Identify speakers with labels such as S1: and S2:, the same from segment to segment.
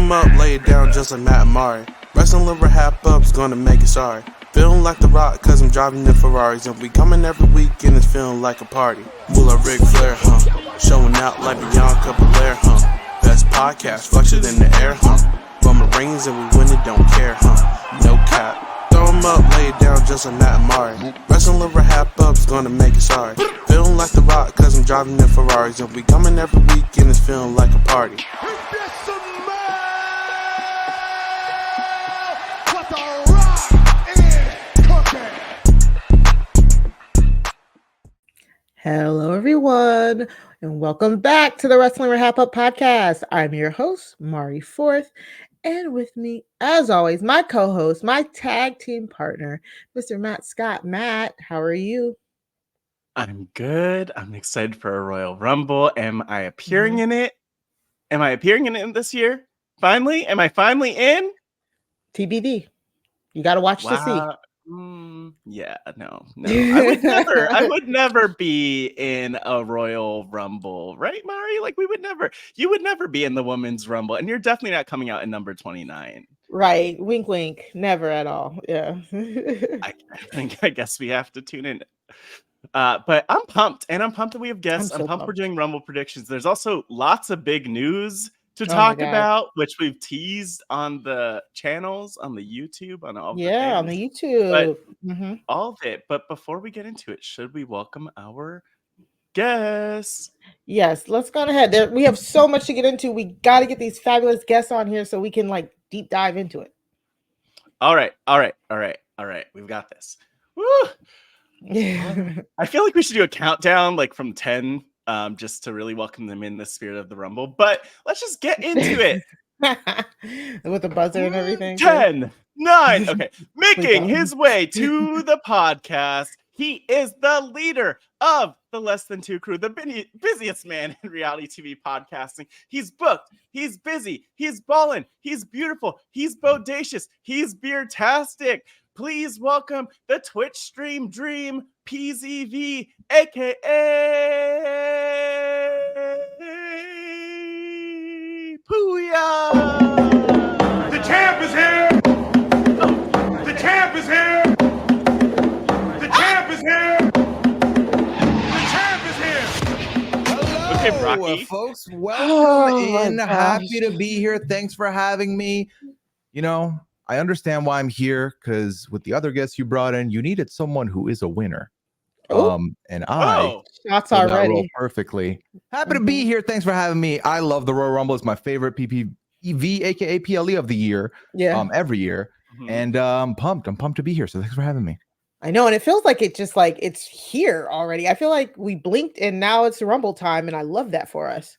S1: him up, lay it down just like Matt Amari. Wrestling little RHAPUp's gonna make it sorry. Feeling like The Rock cause I'm driving in Ferraris. And we coming every week and it's feeling like a party. Will I Ric Flair, Showing out like Bianca Belair, Best podcast, flush it in the air, Roman Reigns and we win it, don't care, No cap. Throw him up, lay it down just like Matt Amari. Wrestling little RHAPUp's gonna make it sorry. Feeling like The Rock cause I'm driving in Ferraris. And we coming every week and it's feeling like a party.
S2: Hello, everyone, and welcome back to the Wrestling RHAPUp podcast. I'm your host, Mari Forth, and with me, as always, my co-host, my tag team partner, Mr. Matt Scott. Matt, how are you?
S3: I'm good. I'm excited for a Royal Rumble. Am I appearing in it? Am I appearing in it this year? Finally? Am I finally in?
S2: TBD. You got to watch to see.
S3: Yeah, no. I would never be in a Royal Rumble, right, Mari? Like you would never be in the Women's Rumble, and you're definitely not coming out in number 29.
S2: Right. Wink, wink. Never at all. Yeah.
S3: I guess we have to tune in. But I'm pumped, and I'm pumped that we have guests. I'm pumped we're doing Rumble predictions. There's also lots of big news to talk about, which we've teased on the channels, on the YouTube, on all
S2: on the YouTube,
S3: but all of it. But before we get into it, should we welcome our guests?
S2: Yes, let's go ahead. We have so much to get into. We got to get these fabulous guests on here so we can deep dive into it.
S3: All right. We've got this. Woo! I feel like we should do a countdown from 10. Just to really welcome them in the spirit of the Rumble. But let's just get into it.
S2: With the buzzer and everything.
S3: 10, 9. Okay. Making his way to the podcast. He is the leader of the Less Than Two crew, the busiest man in reality TV podcasting. He's booked. He's busy. He's ballin'. He's beautiful. He's bodacious. He's beer-tastic. Please welcome the Twitch stream dream, PZV, aka Pooya.
S4: The champ is here. The champ is here. The champ is here. The champ is here.
S5: Hello,
S3: okay, Rocky.
S5: folks. Welcome in. Happy to be here. Thanks for having me. I understand why I'm here, because with the other guests you brought in, you needed someone who is a winner. And I
S2: shots already
S5: roll perfectly. Happy to be here. Thanks for having me. I love the Royal Rumble. It's my favorite PPV, aka PLE of the year. Every year. And I'm pumped to be here. So thanks for having me.
S2: I know, and it feels like it's here already. I feel like we blinked and now it's Rumble time, and I love that for us.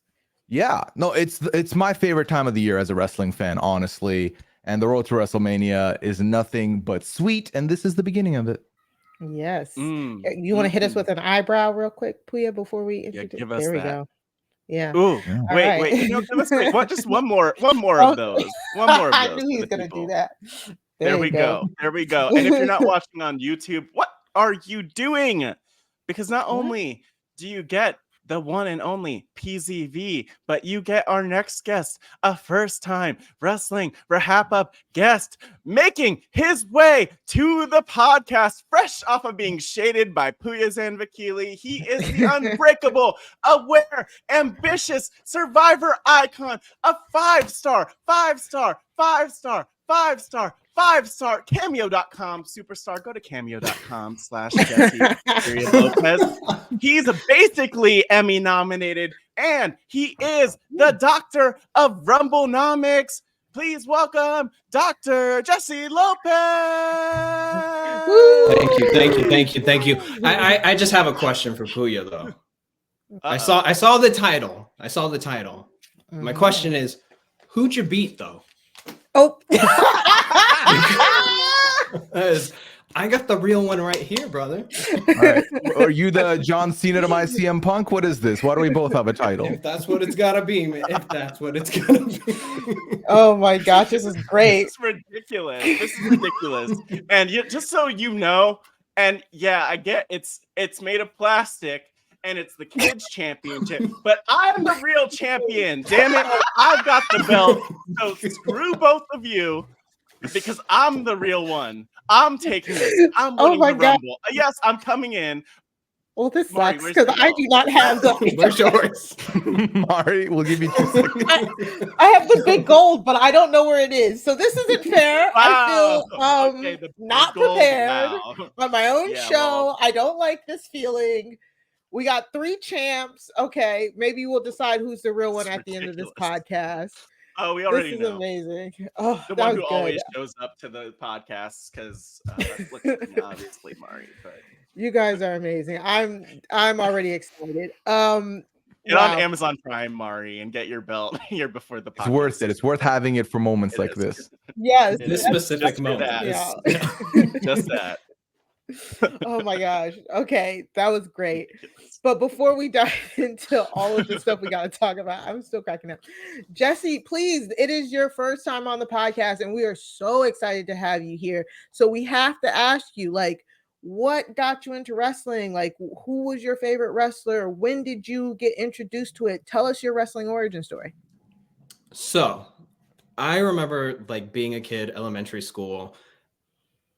S5: Yeah, no, it's my favorite time of the year as a wrestling fan, honestly. And the road to WrestleMania is nothing but sweet, and this is the beginning of it.
S2: Yes. You want to hit us with an eyebrow real quick, Pooya, before we introduce?
S3: Give us
S2: there we
S3: that.
S2: Go. Yeah.
S3: Ooh, wait. Give us just one more of those. One more of those.
S2: I knew he was going to do that.
S3: There we go. And if you're not watching on YouTube, what are you doing? Because not only do you get the one and only PZV, but you get our next guest, a first-time Wrestling RHAPup guest, making his way to the podcast, fresh off of being shaded by Pooya Zanvakili. He is the unbreakable, aware, ambitious Survivor icon, a five-star Cameo.com superstar. Go to Cameo.com/Jesse Lopez. He's basically Emmy nominated, and he is the Doctor of Rumblenomics. Please welcome Dr. Jesse Lopez.
S6: Thank you. I just have a question for Pooya though. I saw the title. My question is, who'd you beat though? Because I got the real one right here, brother.
S5: All right. Are you the John Cena to my CM Punk? What is this? Why do we both have a title?
S6: If that's what it's gotta be, man. If that's what it's gonna be.
S2: Oh my gosh, this is great.
S3: This is ridiculous. And just so you know, and yeah, I get it's made of plastic, and it's the kids championship, but I'm the real champion. Damn it. I've got the belt. So screw both of you because I'm the real one. I'm taking this. I'm winning the Rumble. Yes, I'm coming in.
S2: Well, this
S3: Mari,
S2: sucks because I do not have the.
S6: Where's yours?
S5: Mari, we'll give you 2 seconds.
S2: I have the big gold, but I don't know where it is. So this isn't fair. I feel
S3: Okay, the
S2: not
S3: gold,
S2: prepared
S3: wow.
S2: on my own
S3: Yeah,
S2: show.
S3: well.
S2: I don't like this feeling. We got 3 champs. Okay, maybe we'll decide who's the real one
S3: It's
S2: at the end of this
S3: ridiculous.
S2: podcast.
S3: Oh, we already
S2: This is
S3: know.
S2: amazing. Oh,
S3: The
S2: that
S3: one
S2: was
S3: who
S2: good.
S3: always shows up to the podcast because look at me, obviously, Mari. But
S2: You guys are amazing. I'm already excited.
S3: get on
S2: Wow.
S3: Amazon Prime, Mari, and get your belt here before the podcast.
S5: It's worth it. It's worth having it for moments
S3: It
S5: like
S3: is.
S5: this.
S2: Yes.
S6: This
S3: Just
S6: specific
S3: for
S6: moment.
S3: that.
S2: Yeah.
S3: Just that.
S2: Oh my gosh. Okay, that was great. But before we dive into all of the stuff we got to talk about, I'm still cracking up. Jesse, please, it is your first time on the podcast, and we are so excited to have you here. So we have to ask you, like, what got you into wrestling? Like, who was your favorite wrestler? When did you get introduced to it? Tell us your wrestling origin story.
S6: So I remember like being a kid, elementary school,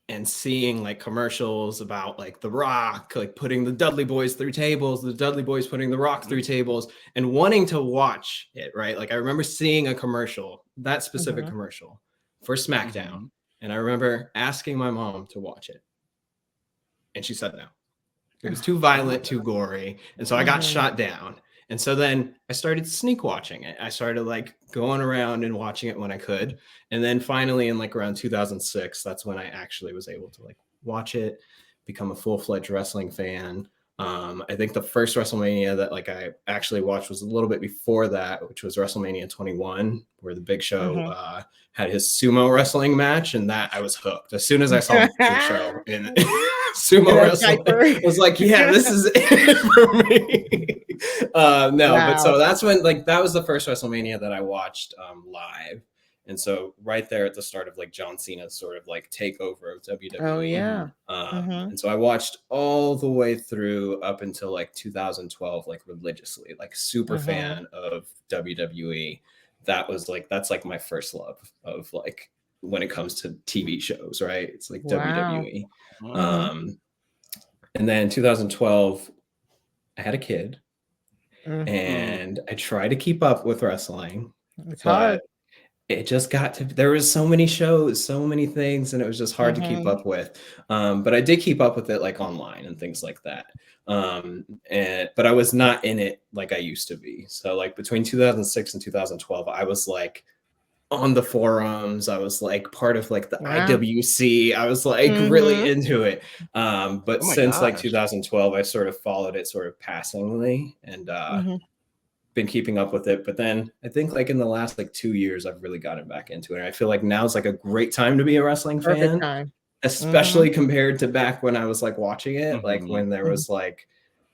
S6: and seeing like commercials about like The Rock, like putting the Dudley Boys through tables, the Dudley Boys putting The Rock through tables, and wanting to watch it, right? Like I remember seeing a commercial, that specific commercial for SmackDown. And I remember asking my mom to watch it. And she said no. It was too violent, too gory. And so I got shot down. And so then I started sneak watching it. I started like going around and watching it when I could. And then finally in like around 2006, that's when I actually was able to like watch it, become a full-fledged wrestling fan. I think the first WrestleMania that like I actually watched was a little bit before that, which was WrestleMania 21, where the Big Show had his sumo wrestling match, and that I was hooked. As soon as I saw the Big Show in sumo wrestling, I was like, yeah, this is it for me. But so that's when like that was the first WrestleMania that I watched live. And so right there at the start of like John Cena's sort of like takeover of WWE.
S2: Oh yeah.
S6: And so I watched all the way through up until like 2012, like religiously, like super fan of WWE. That's like my first love of like when it comes to TV shows, right? It's like WWE. And then 2012, I had a kid and I tried to keep up with wrestling.
S2: It's hard.
S6: It just got to, there was so many shows, so many things, and it was just hard to keep up with. But I did keep up with it like online and things like that. But I was not in it like I used to be. So like between 2006 and 2012, I was like on the forums. I was like part of like the IWC. I was like really into it. But since like 2012, I sort of followed it sort of passingly and been keeping up with it. But then I think like in the last like 2 years, I've really gotten back into it. And I feel like now's like a great time to be a wrestling fan, especially compared to back when I was like watching it, like when there was like,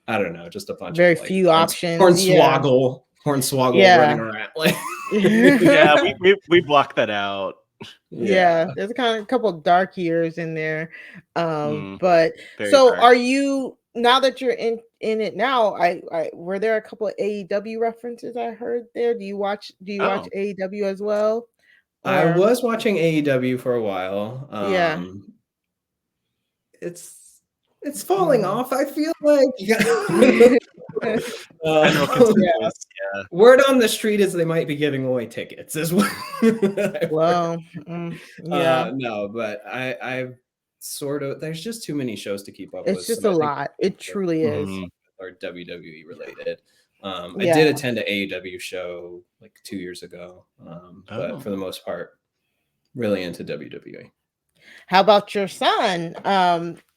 S6: I don't know, just a bunch
S2: very
S6: of like,
S2: few options.
S6: Hornswoggle running around. Like,
S3: yeah, we blocked that out.
S2: Yeah, there's kind of a couple of dark years in there. But so dark. Are you, now that you're in it now, I were there a couple of AEW references I heard there? Do you watch AEW as well? Or?
S6: I was watching AEW for a while. It's falling off, I feel like. Word on the street is they might be giving away tickets as well. No, but I've sort of, there's just too many shows to keep up with.
S2: It's just a lot. It truly is.
S6: Or WWE related. I did attend an AEW show like 2 years ago, but for the most part, really into WWE.
S2: How about your son?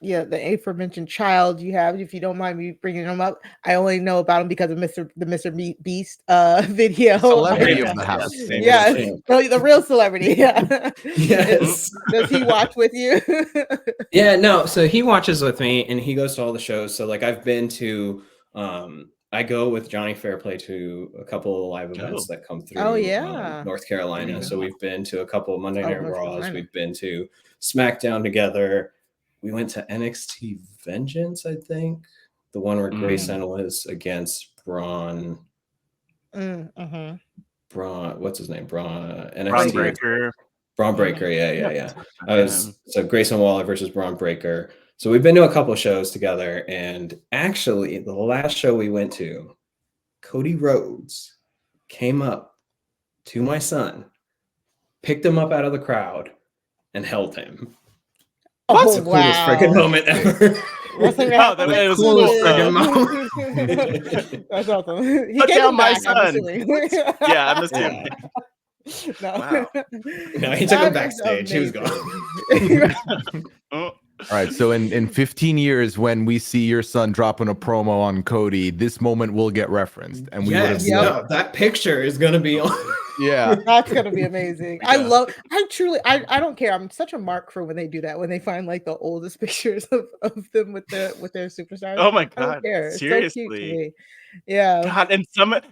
S2: The aforementioned child you have, if you don't mind me bringing him up. I only know about him because of the Mr. Beast video.
S5: Celebrity of the house.
S2: Yes, the real celebrity. Yeah.
S6: Yes.
S2: Does he watch with you?
S6: Yeah, no. So he watches with me and he goes to all the shows. So like I've been to, I go with Johnny Fairplay to a couple of live events that come through North Carolina. So we've been to a couple of Monday Night Raws. We've been to SmackDown together. We went to NXT Vengeance, I think. the one where
S3: Mm.
S6: Grayson was against Braun.
S2: Mm-hmm.
S6: Braun, what's his name? Braun, NXT.
S3: Braun Breaker.
S6: Braun Breaker, yeah.
S3: Yeah.
S6: So Grayson Waller versus Braun Breaker. So we've been to a couple shows together, and actually, the last show we went to, Cody Rhodes came up to my son, picked him up out of the crowd, and held him. That's the coolest freaking moment ever.
S2: Wrestling
S3: Oh, that was
S6: the coolest
S3: cool,
S6: freaking moment.
S2: That's awesome. He
S3: Put
S2: gave
S3: down
S2: him
S3: my
S2: back, I'm
S3: son.
S2: assuming.
S3: Yeah, I'm assuming.
S2: No.
S3: Wow.
S6: No, he took him
S2: That is
S6: backstage. He was
S2: amazing.
S6: gone.
S3: Oh,
S5: All right, so in 15 years, when we see your son dropping a promo on Cody, this moment will get referenced, and we would have.
S6: Yes, no, that picture is gonna be on.
S5: Yeah,
S2: That's gonna be amazing.
S3: Yeah.
S2: I don't care. I'm such a mark for when they do that, when they find like the oldest pictures of them with their superstars.
S3: oh my
S2: I don't
S3: God.
S2: care. It's so cute to
S3: Seriously.
S2: me. Yeah.
S3: God,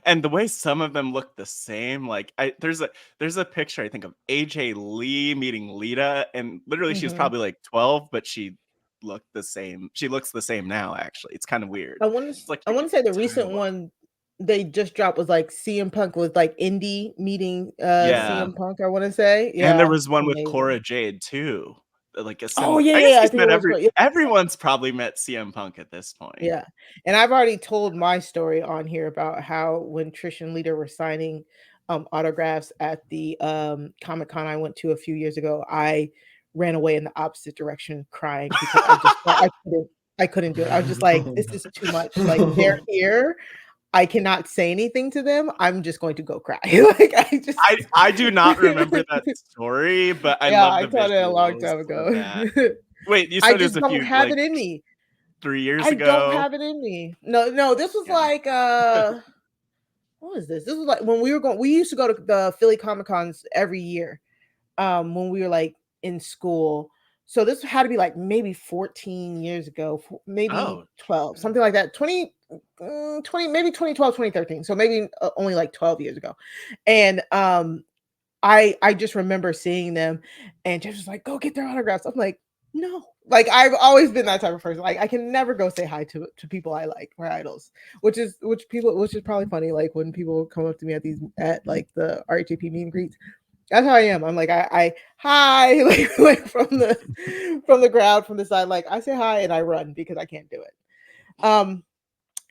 S3: and the way some of them look the same, like there's a picture I think of AJ Lee meeting Lita, and literally she was
S2: Mhm.
S3: probably like 12, but she looked the same. She looks the same now. Actually, it's kind of weird.
S2: I want
S3: It's like
S2: to
S3: you
S2: say the
S3: can
S2: recent
S3: tell.
S2: one they just dropped was like CM Punk was like Indy meeting
S3: Yeah,
S2: CM Punk, I want to say.
S3: and there
S2: Yeah.
S3: was one with
S2: Amazing.
S3: Cora Jade too. Like a
S2: Oh
S3: similar. I guess
S2: yeah. I
S3: he's
S2: think
S3: met
S2: it was yeah.
S3: everyone's probably met CM Punk at this point.
S2: Yeah. And I've already told my story on here about how when Trish and Lita were signing autographs at the Comic-Con I went to a few years ago, I ran away in the opposite direction crying because I couldn't do it. I was just like, this is too much. Like they're here. I cannot say anything to them. I'm just going to go cry. Like
S3: I do not remember that story, but I
S2: yeah,
S3: love
S2: I
S3: the
S2: told it a long
S3: visuals
S2: time
S3: of
S2: ago.
S3: that. Wait, you
S2: I
S3: said it was
S2: just
S3: a
S2: don't
S3: few
S2: have
S3: like
S2: it in me.
S3: 3 years
S2: I don't
S3: ago?
S2: have it in me. No, this was
S3: Yeah.
S2: like what was this? This was like when we used to go to the Philly Comic Cons every year. When we were like in school. So this had to be like maybe 14 years ago, maybe
S3: Oh,
S2: 12, something like that. 20 maybe 2012, 2013. So maybe only like 12 years ago. And I just remember seeing them and Jeff was like, go get their autographs. I'm like, no. Like I've always been that type of person. Like I can never go say hi to people I like, my idols, which is probably funny. Like when people come up to me at like the RHAP meet and greets, that's how I am. I'm like I hi like from the crowd from the side. Like I say hi and I run because I can't do it.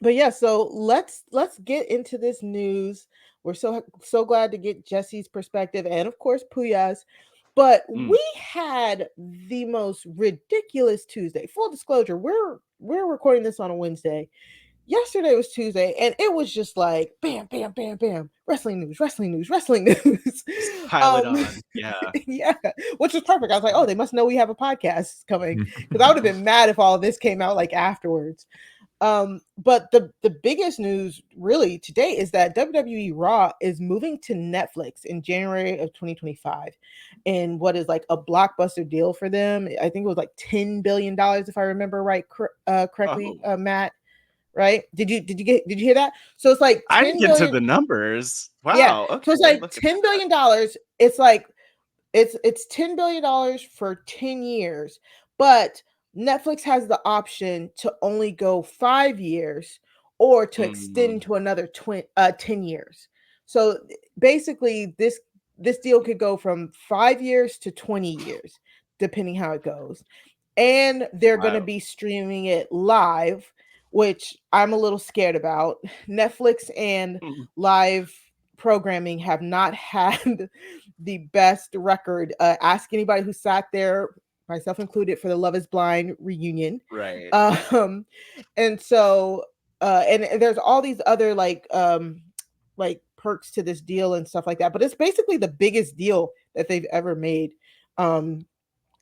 S2: But yeah, so let's get into this news. We're so glad to get Jesse's perspective and of course Pooya's. But we had the most ridiculous Tuesday. Full disclosure, we're recording this on a Wednesday. Yesterday was Tuesday, and it was just like bam, bam, bam, bam. Wrestling news.
S3: Pile it on. Yeah.
S2: Yeah, which was perfect. I was like, oh, they must know we have a podcast coming. Because I would have been mad if all of this came out like afterwards. But the biggest news really today is that WWE Raw is moving to Netflix in January of 2025 in what is like a blockbuster deal for them. I think it was like $10 billion if I remember right correctly, Matt. Right? Did you hear that? So it's like
S3: I didn't get to the numbers. Wow.
S2: Yeah.
S3: Okay.
S2: So it's like $10 billion. It's like it's $10 billion for 10 years, but Netflix has the option to only go 5 years or to extend to another 10 years. So basically this deal could go from 5 years to 20 years, depending how it goes. And they're going to be streaming it live, which I'm a little scared about. Netflix and live programming have not had the best record. Ask anybody who sat there, myself included, for the Love is Blind reunion.
S3: Right.
S2: And so and there's all these other like perks to this deal and stuff like that, but it's basically the biggest deal that they've ever made. Let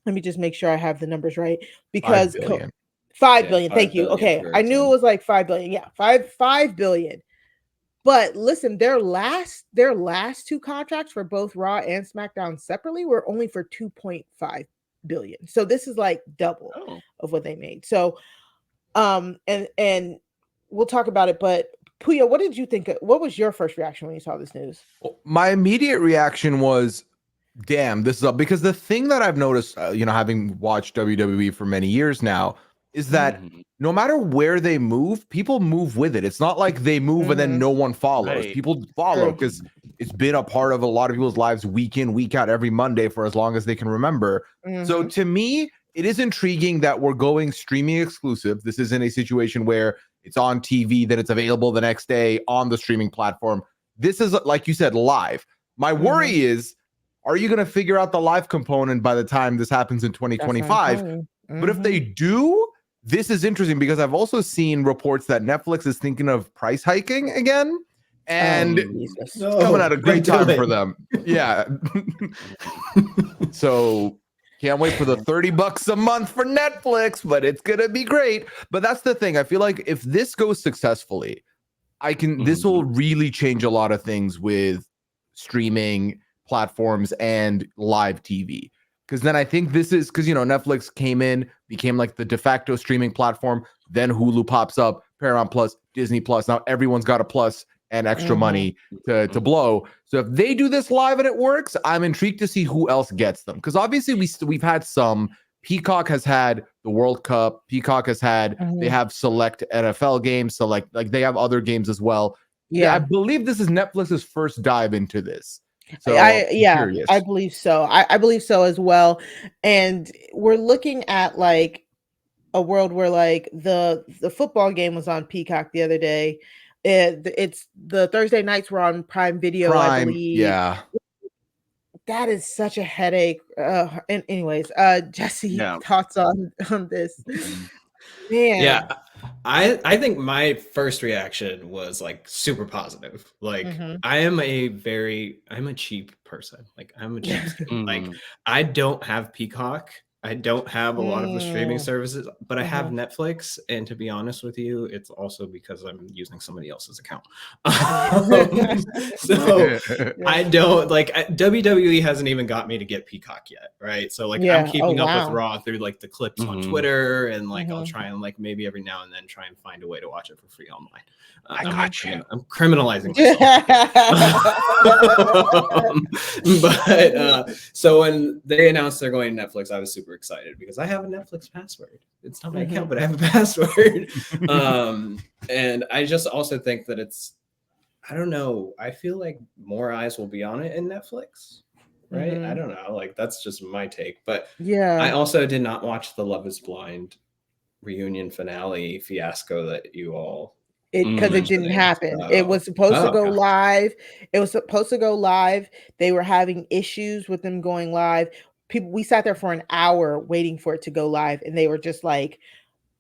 S2: me just make sure I have the numbers right, because
S5: 5 billion.
S2: 5 billion. Thank you. Okay, I knew it was like 5 billion. Yeah, 5 billion. But listen, their last two contracts for both Raw and SmackDown separately were only for 2.5 billion. So this is like double of what they made. So and we'll talk about it, but Pooya, what did you think? What was your first reaction when you saw this news?
S5: My immediate reaction was, damn, this is up. Because the thing that I've noticed, having watched WWE for many years now, is that no matter where they move, people move with it. It's not like they move and then no one follows.
S3: Right.
S5: People follow because it's been a part of a lot of people's lives week in, week out, every Monday for as long as they can remember. So to me, it is intriguing that we're going streaming exclusive. This isn't a situation where it's on TV, then it's available the next day on the streaming platform. This is, like you said, live. My worry is, are you going to figure out the live component by the time this happens in 2025? But if they do, this is interesting because I've also seen reports that Netflix is thinking of price hiking again, and it's coming at a great time for them. Yeah. So can't wait for the $30 a month for Netflix, but it's going to be great. But that's the thing. I feel like if this goes successfully, this will really change a lot of things with streaming platforms and live TV. Because then I think this is because, Netflix came in, became like the de facto streaming platform. Then Hulu pops up, Paramount Plus, Disney Plus. Now everyone's got a plus and extra money to blow. So if they do this live and it works, I'm intrigued to see who else gets them. Because obviously we've had some. Peacock has had the World Cup. Peacock has had, they have select NFL games. So like they have other games as well. Yeah, I believe this is Netflix's first dive into this. So
S2: I believe so. I believe so as well. And we're looking at like a world where like the football game was on Peacock the other day. It's the Thursday nights were on Prime Video, I believe.
S5: Yeah.
S2: That is such a headache. And anyways, Jesse, thoughts on this? Man.
S6: Yeah, I think my first reaction was like super positive. Like I'm a cheap person. Like I'm a cheap like I don't have Peacock. I don't have a lot of the streaming services, but I have Netflix. And to be honest with you, it's also because I'm using somebody else's account. So I don't like WWE hasn't even got me to get Peacock yet. Right. So like I'm keeping up with Raw through like the clips on Twitter and like I'll try and like maybe every now and then try and find a way to watch it for free online.
S3: I got you.
S6: I'm criminalizing myself. But so when they announced they're going to Netflix, I was super excited because I have a Netflix password. It's not my account, but I have a password. And I just also think that I don't know. I feel like more eyes will be on it in Netflix. Right. I don't know. Like that's just my take. But I also did not watch the Love is Blind reunion finale fiasco that you all
S2: because it didn't happen. It was supposed to go live. They were having issues with them going live. We sat there for an hour waiting for it to go live, and they were just like,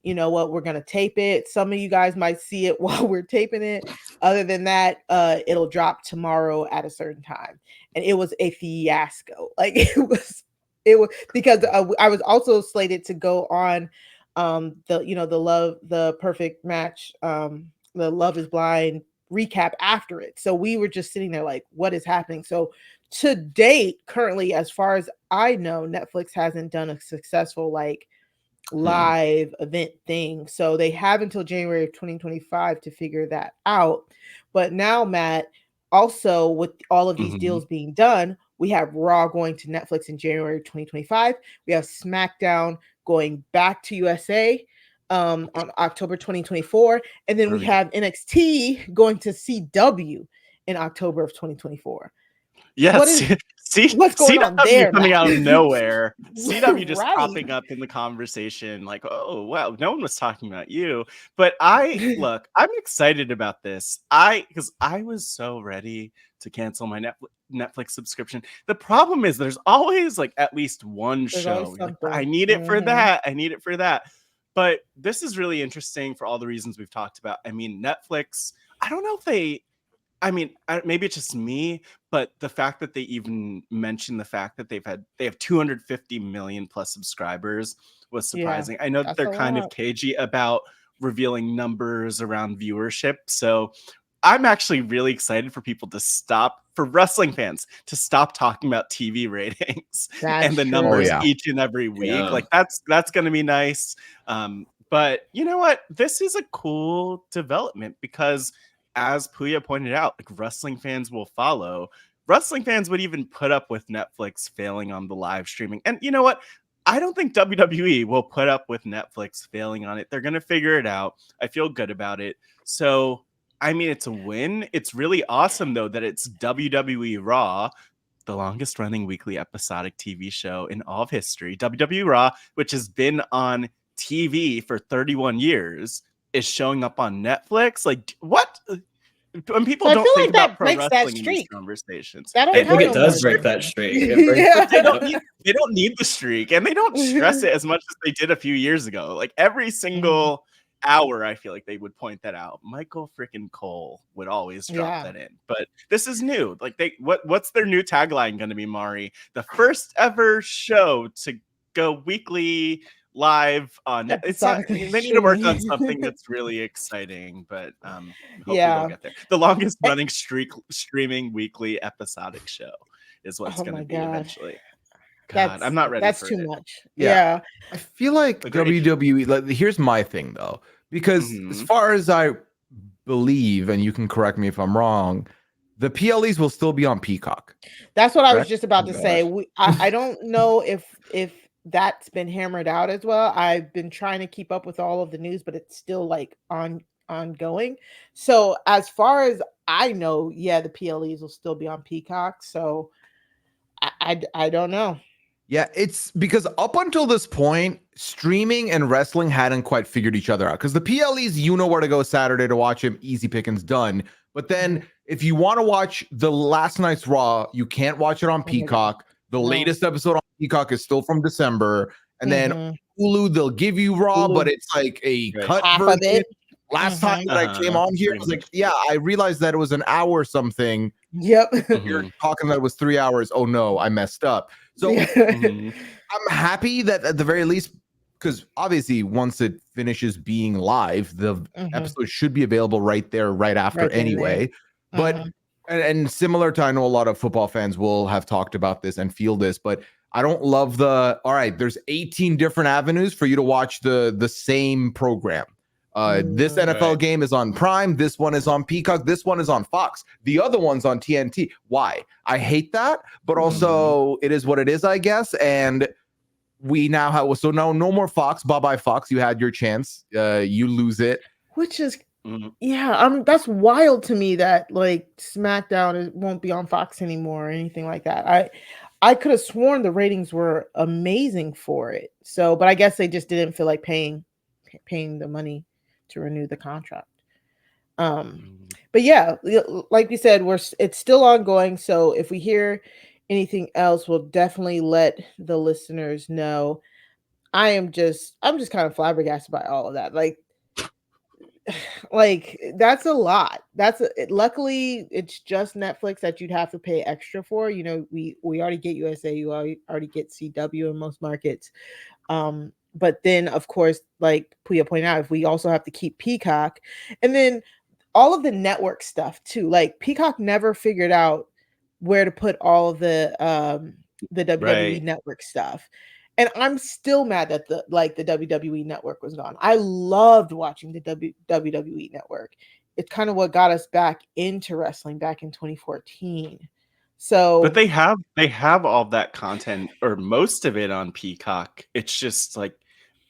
S2: you know what, we're gonna tape it. Some of you guys might see it while we're taping it. Other than that, it'll drop tomorrow at a certain time. And it was a fiasco. Like it was because I was also slated to go on the perfect match, the Love is Blind recap after it. So we were just sitting there like, what is happening? So to date, currently, as far as I know, Netflix hasn't done a successful like live event thing. So they have until January of 2025 to figure that out. But now, Matt, also with all of these deals being done, we have Raw going to Netflix in January 2025. We have SmackDown going back to USA on October 2024. And then we have NXT going to CW in October of 2024.
S3: Yes.
S2: What's going on there?
S3: Coming out of nowhere. CW just popping up in the conversation like, oh, wow, no one was talking about you. But I'm excited about this. Because I was so ready to cancel my Netflix subscription. The problem is there's always like at least one show. Like, I need it for that. I need it for that. But this is really interesting for all the reasons we've talked about. I mean, Netflix, I don't know if maybe it's just me, but the fact that they even mentioned the fact that they have 250 million plus subscribers was surprising. I know that they're kind of cagey about revealing numbers around viewership. So I'm actually really excited for people for wrestling fans to stop talking about TV ratings and the numbers each and every week. Yeah. Like that's going to be nice. But you know what? This is a cool development because as Pooya pointed out, like wrestling fans will follow. Wrestling fans would even put up with Netflix failing on the live streaming. And you know what? I don't think WWE will put up with Netflix failing on it. They're going to figure it out. I feel good about it. So, I mean, it's a win. It's really awesome, though, that it's WWE Raw, the longest running weekly episodic TV show in all of history. WWE Raw, which has been on TV for 31 years, is showing up on Netflix. Like, what? When people don't think about pro wrestling in these conversations,
S6: I think it does break that streak.
S3: But they don't need the streak, and they don't stress it as much as they did a few years ago. Like every single hour, I feel like they would point that out. Michael freaking Cole would always drop that in. But this is new. Like what's their new tagline going to be, Mari? The first ever show to go weekly live on it's not, they need to work on something that's really exciting, but hopefully they'll get there. The longest running streaming weekly episodic show is what's going to be eventually. God, I'm not ready.
S2: That's
S3: for
S2: too
S3: it.
S2: much.
S5: Yeah. I feel like WWE, like, here's my thing though, because as far as I believe, and you can correct me if I'm wrong, the PLEs will still be on Peacock.
S2: That's what I was just about to say. I don't know if that's been hammered out as well. I've been trying to keep up with all of the news, but it's still like ongoing. So as far as I know, the PLEs will still be on Peacock. So I don't know.
S5: Yeah, it's because up until this point, streaming and wrestling hadn't quite figured each other out. Because the PLEs, you know where to go Saturday to watch him, easy pickings, done. But then if you want to watch the last night's Raw, you can't watch it on Peacock. The latest episode on Peacock is still from December. And then Hulu, they'll give you Raw, but it's like a cut version. Last time that I came on here, I was like, I realized that it was an hour or something.
S2: Yep.
S5: You're talking that it was 3 hours. Oh no, I messed up. So I'm happy that at the very least, because obviously once it finishes being live, the episode should be available right there, right after anyway. But and similar to, I know a lot of football fans will have talked about this and feel this, but I don't love all right, there's 18 different avenues for you to watch the same program. This NFL game is on Prime. This one is on Peacock. This one is on Fox. The other one's on TNT. Why? I hate that, but also it is what it is, I guess. And we now have, so now no more Fox. Bye-bye, Fox. You had your chance. You lose it.
S2: Which is, that's wild to me that like SmackDown won't be on Fox anymore or anything like that. I could have sworn the ratings were amazing for it. So, but I guess they just didn't feel like paying the money to renew the contract. But like we said, it's still ongoing. So if we hear anything else, we'll definitely let the listeners know. I'm just kind of flabbergasted by all of that. Like that's a lot. Luckily it's just Netflix that you'd have to pay extra for. You know, we already get USA, you already get CW in most markets. But then, of course, like Pooya pointed out, if we also have to keep Peacock, and then all of the network stuff too. Like Peacock never figured out where to put all of the WWE network stuff, and I'm still mad that the WWE network was gone. I loved watching the WWE network. It's kind of what got us back into wrestling back in 2014. So,
S3: but they have all that content or most of it on Peacock. It's just like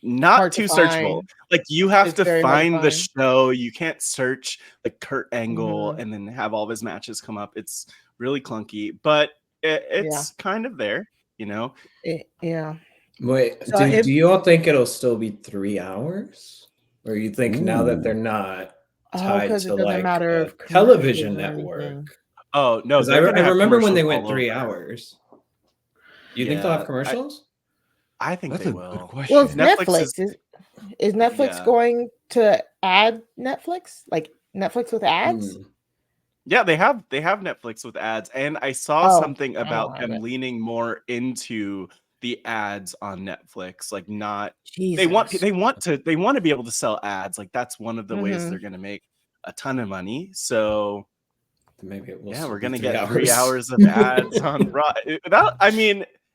S3: not too searchable. Like you have to find the show. You can't search like Kurt Angle and then have all of his matches come up. It's really clunky, but it's kind of there, you know?
S6: Wait, so do you all think it'll still be 3 hours? Or you think now that they're not tied to like a television network?
S3: Oh, no.
S6: I remember when they went 3 hours. You think they'll have commercials?
S3: I think
S5: that's
S3: they
S5: a
S3: will.
S5: good question.
S2: Well, it's Netflix. Is Netflix going to add Netflix? Like Netflix with ads?
S3: Yeah, they have Netflix with ads. And I saw something about them leaning more into the ads on Netflix. Like not they want to be able to sell ads. Like that's one of the ways they're gonna make a ton of money. So
S6: maybe it will.
S3: Yeah, we're gonna get 3 hours of ads on Raw.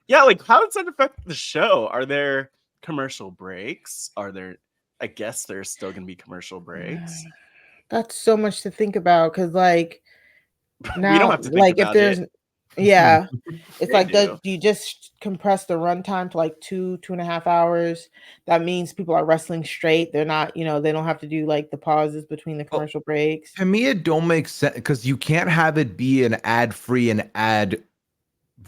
S3: Like how does that affect the show? Are there commercial breaks? I guess there's still gonna be commercial breaks.
S2: That's so much to think about because like now,
S3: we don't have to think about
S2: if there's
S3: it.
S2: Yeah. It's
S3: They
S2: like,
S3: do.
S2: do you just compress the runtime to like 2.5 hours? That means people are wrestling straight. They're not, they don't have to do like the pauses between the
S5: Well,
S2: commercial breaks.
S5: To me, it don't make sense because you can't have it be an ad-free and ad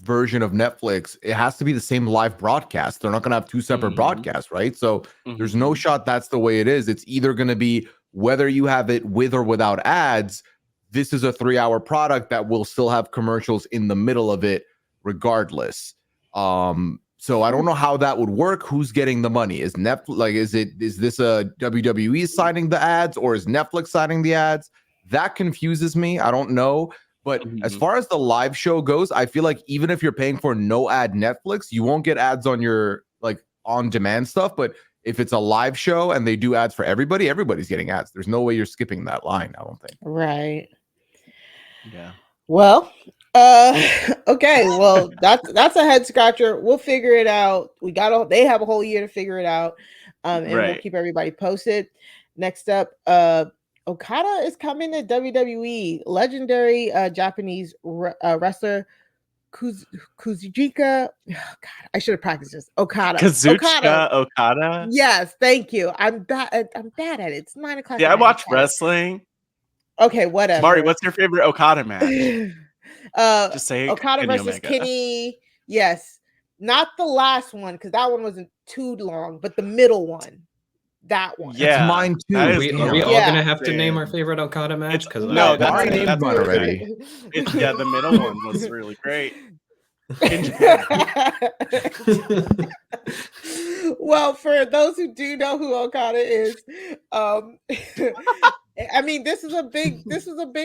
S5: version of Netflix. It has to be the same live broadcast. They're not going to have two separate broadcasts, right? So there's no shot that's the way it is. It's either going to be whether you have it with or without ads. This is a 3-hour product that will still have commercials in the middle of it regardless. So I don't know how that would work. Who's getting the money? Is Netflix, like, is this a WWE signing the ads or is Netflix signing the ads? That confuses me. I don't know. But as far as the live show goes, I feel like even if you're paying for no ad Netflix, you won't get ads on your like on demand stuff. But if it's a live show and they do ads for everybody, everybody's getting ads. There's no way you're skipping that line, I don't think.
S2: Right.
S3: Yeah.
S2: Well, okay. Well, that's a head scratcher. We'll figure it out. They have a whole year to figure it out. And we'll keep everybody posted. Next up, Okada is coming to WWE. Legendary Japanese wrestler Kazuchika. Oh, God, I should have practiced this.
S3: Kazuchika Okada.
S2: Yes, thank you. I'm bad at it. It's 9 o'clock.
S3: Yeah, I watch wrestling.
S2: Okay, whatever.
S3: Mari, what's your favorite Okada match? Just say
S2: Okada versus Kenny. Yes, not the last one because that one wasn't too long, but the middle one. That one.
S5: Yeah, it's mine too.
S6: Are we all gonna have to name our favorite Okada match? Because
S3: no, that's
S5: named mine already.
S3: Yeah, the middle one was really great.
S2: Well, for those who do know who Okada is, I mean, this is a big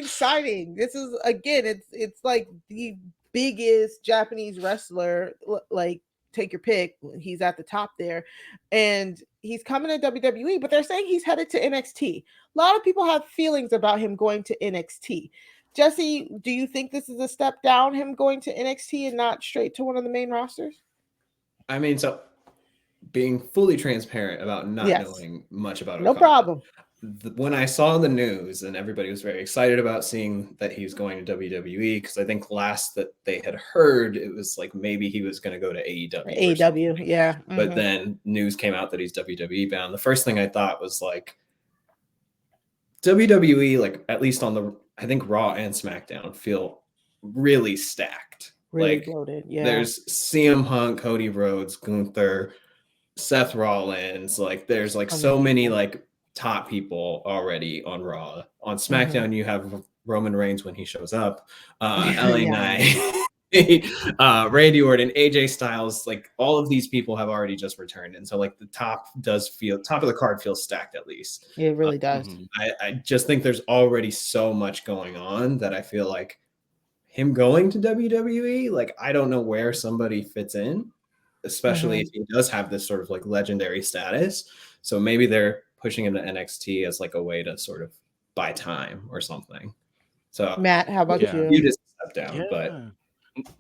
S2: signing. This is, again, it's like the biggest Japanese wrestler, like, take your pick. He's at the top there, and he's coming to WWE, but they're saying he's headed to NXT. A lot of people have feelings about him going to NXT. Jesse, do you think this is a step down, him going to NXT and not straight to one of the main rosters?
S6: I mean, so being fully transparent about not knowing much about
S2: no
S6: Okada,
S2: problem.
S6: When I saw the news and everybody was very excited about seeing that he was going to WWE, because I think last that they had heard, it was like maybe he was going to go to AEW.
S2: AEW, yeah. Mm-hmm.
S6: But then news came out that he's WWE bound. The first thing I thought was like WWE, like at least on the, I think Raw and SmackDown feel really stacked.
S2: Really
S6: like
S2: loaded, yeah.
S6: There's CM Punk, Cody Rhodes, Gunther, Seth Rollins. Like there's like so many like top people already on Raw. On SmackDown, you have Roman Reigns when he shows up, LA Knight, Randy Orton, AJ Styles. Like all of these people have already just returned, and so like the top of the card feels stacked at least.
S2: It really does.
S6: I just think there's already so much going on that I feel like him going to WWE, like I don't know where somebody fits in, especially if he does have this sort of like legendary status. So maybe they're pushing him to NXT as like a way to sort of buy time or something. So
S2: Matt, how about you?
S6: You just step down, but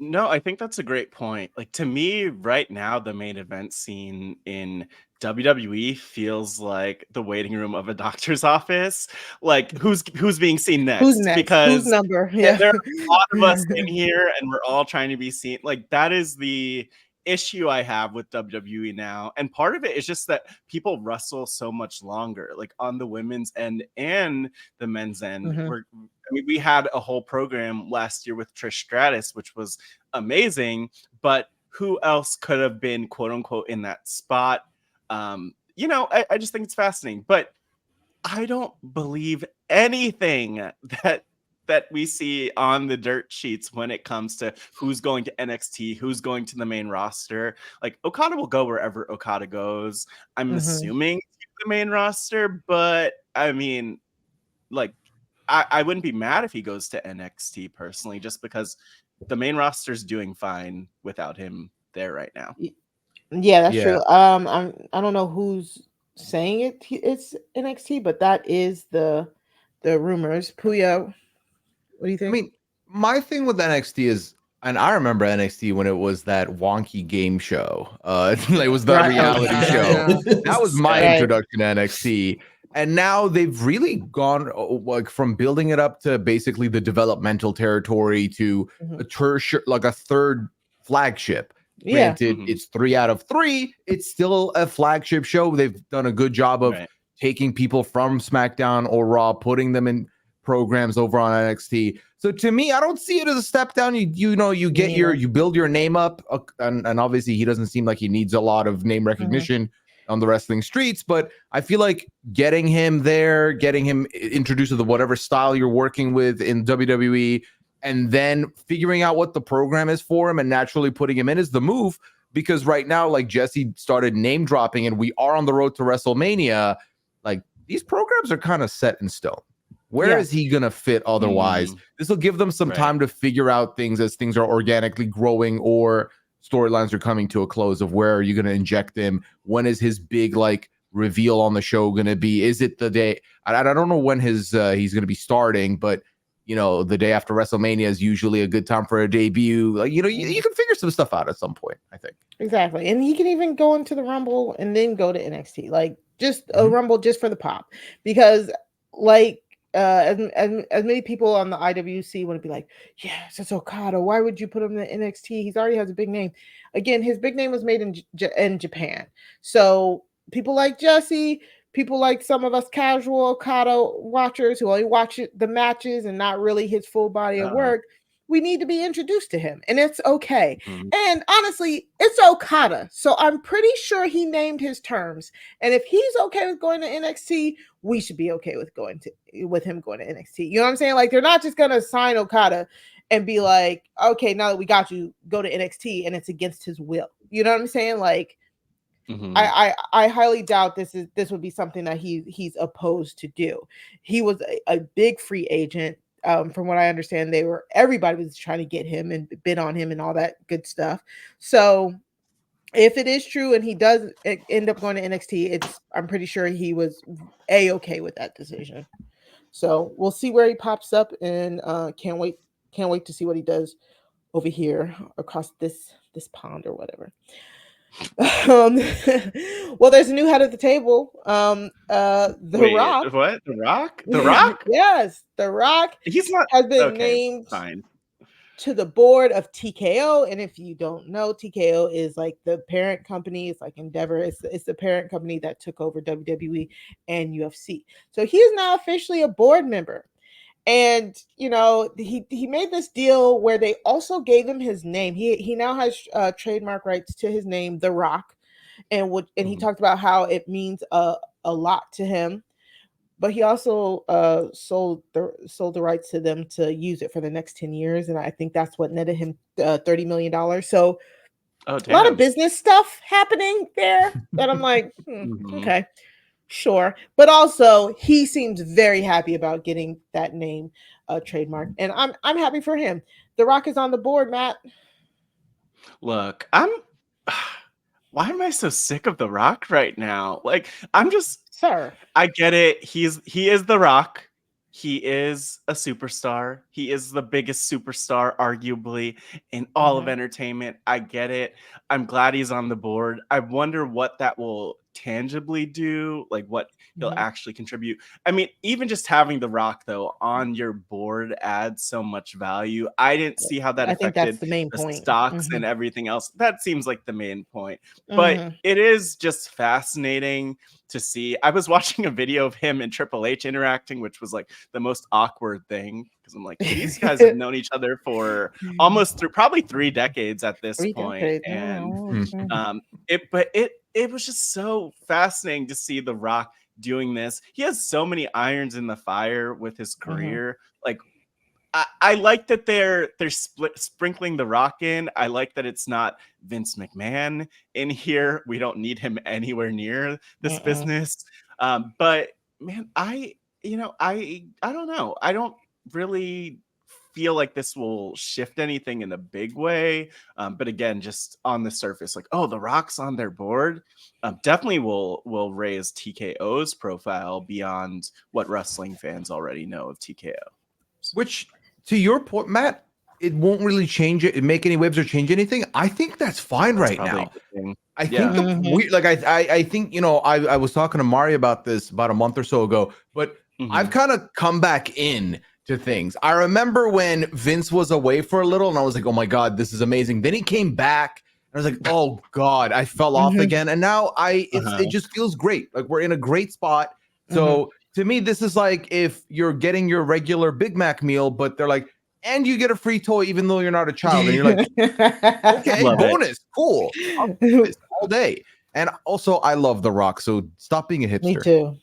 S3: no, I think that's a great point. Like to me, right now, the main event scene in WWE feels like the waiting room of a doctor's office. Like who's being seen next?
S2: Who's next?
S3: Because
S2: whose number? Yeah,
S3: there are a lot of us in here, and we're all trying to be seen. Like that is the issue I have with WWE now, and part of it is just that people wrestle so much longer, like on the women's end and the men's end. We had a whole program last year with Trish Stratus, which was amazing, but who else could have been quote unquote in that spot? I just think it's fascinating, but I don't believe anything that we see on the dirt sheets when it comes to who's going to NXT, who's going to the main roster. Like Okada will go wherever Okada goes. I'm assuming the main roster, but I mean, like, I wouldn't be mad if he goes to NXT personally, just because the main roster's doing fine without him there right now.
S2: Yeah, that's true. I don't know who's saying it's NXT, but that is the rumors. Pooya, what do you think?
S5: I mean, my thing with NXT is, and I remember NXT when it was that wonky game show. It was the reality show. That was my introduction to NXT. And now they've really gone like from building it up to basically the developmental territory to a tertiary, like a third flagship.
S2: Yeah.
S5: Granted, it's 3 out of 3. It's still a flagship show. They've done a good job of taking people from SmackDown or Raw, putting them in programs over on NXT. So to me, I don't see it as a step down. You get you build your name up, and obviously he doesn't seem like he needs a lot of name recognition on the wrestling streets, but I feel like getting him there, getting him introduced to the whatever style you're working with in WWE, and then figuring out what the program is for him and naturally putting him in is the move. Because right now, like Jesse started name dropping, and we are on the road to WrestleMania. Like these programs are kind of set in stone. Where is he gonna fit otherwise? This will give them some time to figure out things as things are organically growing or storylines are coming to a close of where are you going to inject him? When is his big like reveal on the show going to be? Is it the day? I don't know when his he's going to be starting, but the day after WrestleMania is usually a good time for a debut. Like you can figure some stuff out at some point, I think.
S2: Exactly. And he can even go into the Rumble and then go to NXT. Like just a Rumble just for the pop. Because like as many people on the IWC want to be like, yes, it's Okada. Why would you put him in NXT? He's already has a big name. Again, his big name was made in Japan. So people like Jesse, people like some of us casual Okada watchers who only watch the matches and not really his full body of work, we need to be introduced to him, and it's okay. And honestly, it's Okada, so I'm pretty sure he named his terms. And if he's okay with going to NXT, we should be okay with him going to NXT. You know what I'm saying? Like they're not just gonna sign Okada and be like, okay, now that we got you, go to NXT, and it's against his will. You know what I'm saying? Like I highly doubt this would be something that he's opposed to do. He was a big free agent. From what I understand, everybody was trying to get him and bid on him and all that good stuff. So if it is true and he does end up going to NXT, I'm pretty sure he was okay with that decision. So we'll see where he pops up, and can't wait to see what he does over here across this pond or whatever. Well, there's a new head of the table. The Rock.
S3: What? The Rock? The Rock?
S2: Yes, The Rock. Has been named to the board of TKO. And if you don't know, TKO is like the parent company. It's like Endeavor. It's the parent company that took over WWE and UFC. So he is now officially a board member. And he made this deal where they also gave him his name. He now has trademark rights to his name, The Rock, and he talked about how it means a lot to him. But he also sold the rights to them to use it for the next 10 years, and I think that's what netted him $30 million. So a lot of business stuff happening there that I'm like, okay. Sure. But also he seems very happy about getting that name trademark. And I'm happy for him. The Rock is on the board, Matt.
S3: Look, why am I so sick of The Rock right now? Like,
S2: Sir.
S3: I get it. He is The Rock. He is a superstar. He is the biggest superstar, arguably, in all of entertainment. I get it. I'm glad he's on the board. I wonder what that will tangibly do, like what he'll actually contribute. I mean, even just having The Rock, though, on your board adds so much value. I didn't see how that affected
S2: that's the main point.
S3: Stocks and everything else. That seems like the main point. But it is just fascinating to see. I was watching a video of him and Triple H interacting, which was like the most awkward thing, because I'm like, these guys have known each other for almost probably 3 decades at this point. And it was just so fascinating to see The Rock doing this. He has so many irons in the fire with his career. Like, I like that they're sprinkling The Rock in. I like that it's not Vince McMahon in here. We don't need him anywhere near this business. But man, I don't know. I don't really feel like this will shift anything in a big way. But again, just on the surface, like, oh, The Rock's on their board, definitely will raise TKO's profile beyond what wrestling fans already know of TKO.
S5: Which, to your point, Matt, it won't really change it, make any waves or change anything. I think that's fine right now. I think I think, you know, I was talking to Mari about this about a month or so ago, but I've kind of come back in to things. I remember when Vince was away for a little and I was like, oh my God, this is amazing. Then he came back and I was like, oh God, I fell off again. And now it just feels great. Like we're in a great spot. So to me, this is like if you're getting your regular Big Mac meal, but they're like, and you get a free toy even though you're not a child. And you're like, okay,
S3: Love
S5: bonus, cool. I'll do this all day. And also, I love The Rock, so stop being a hipster.
S2: Me too.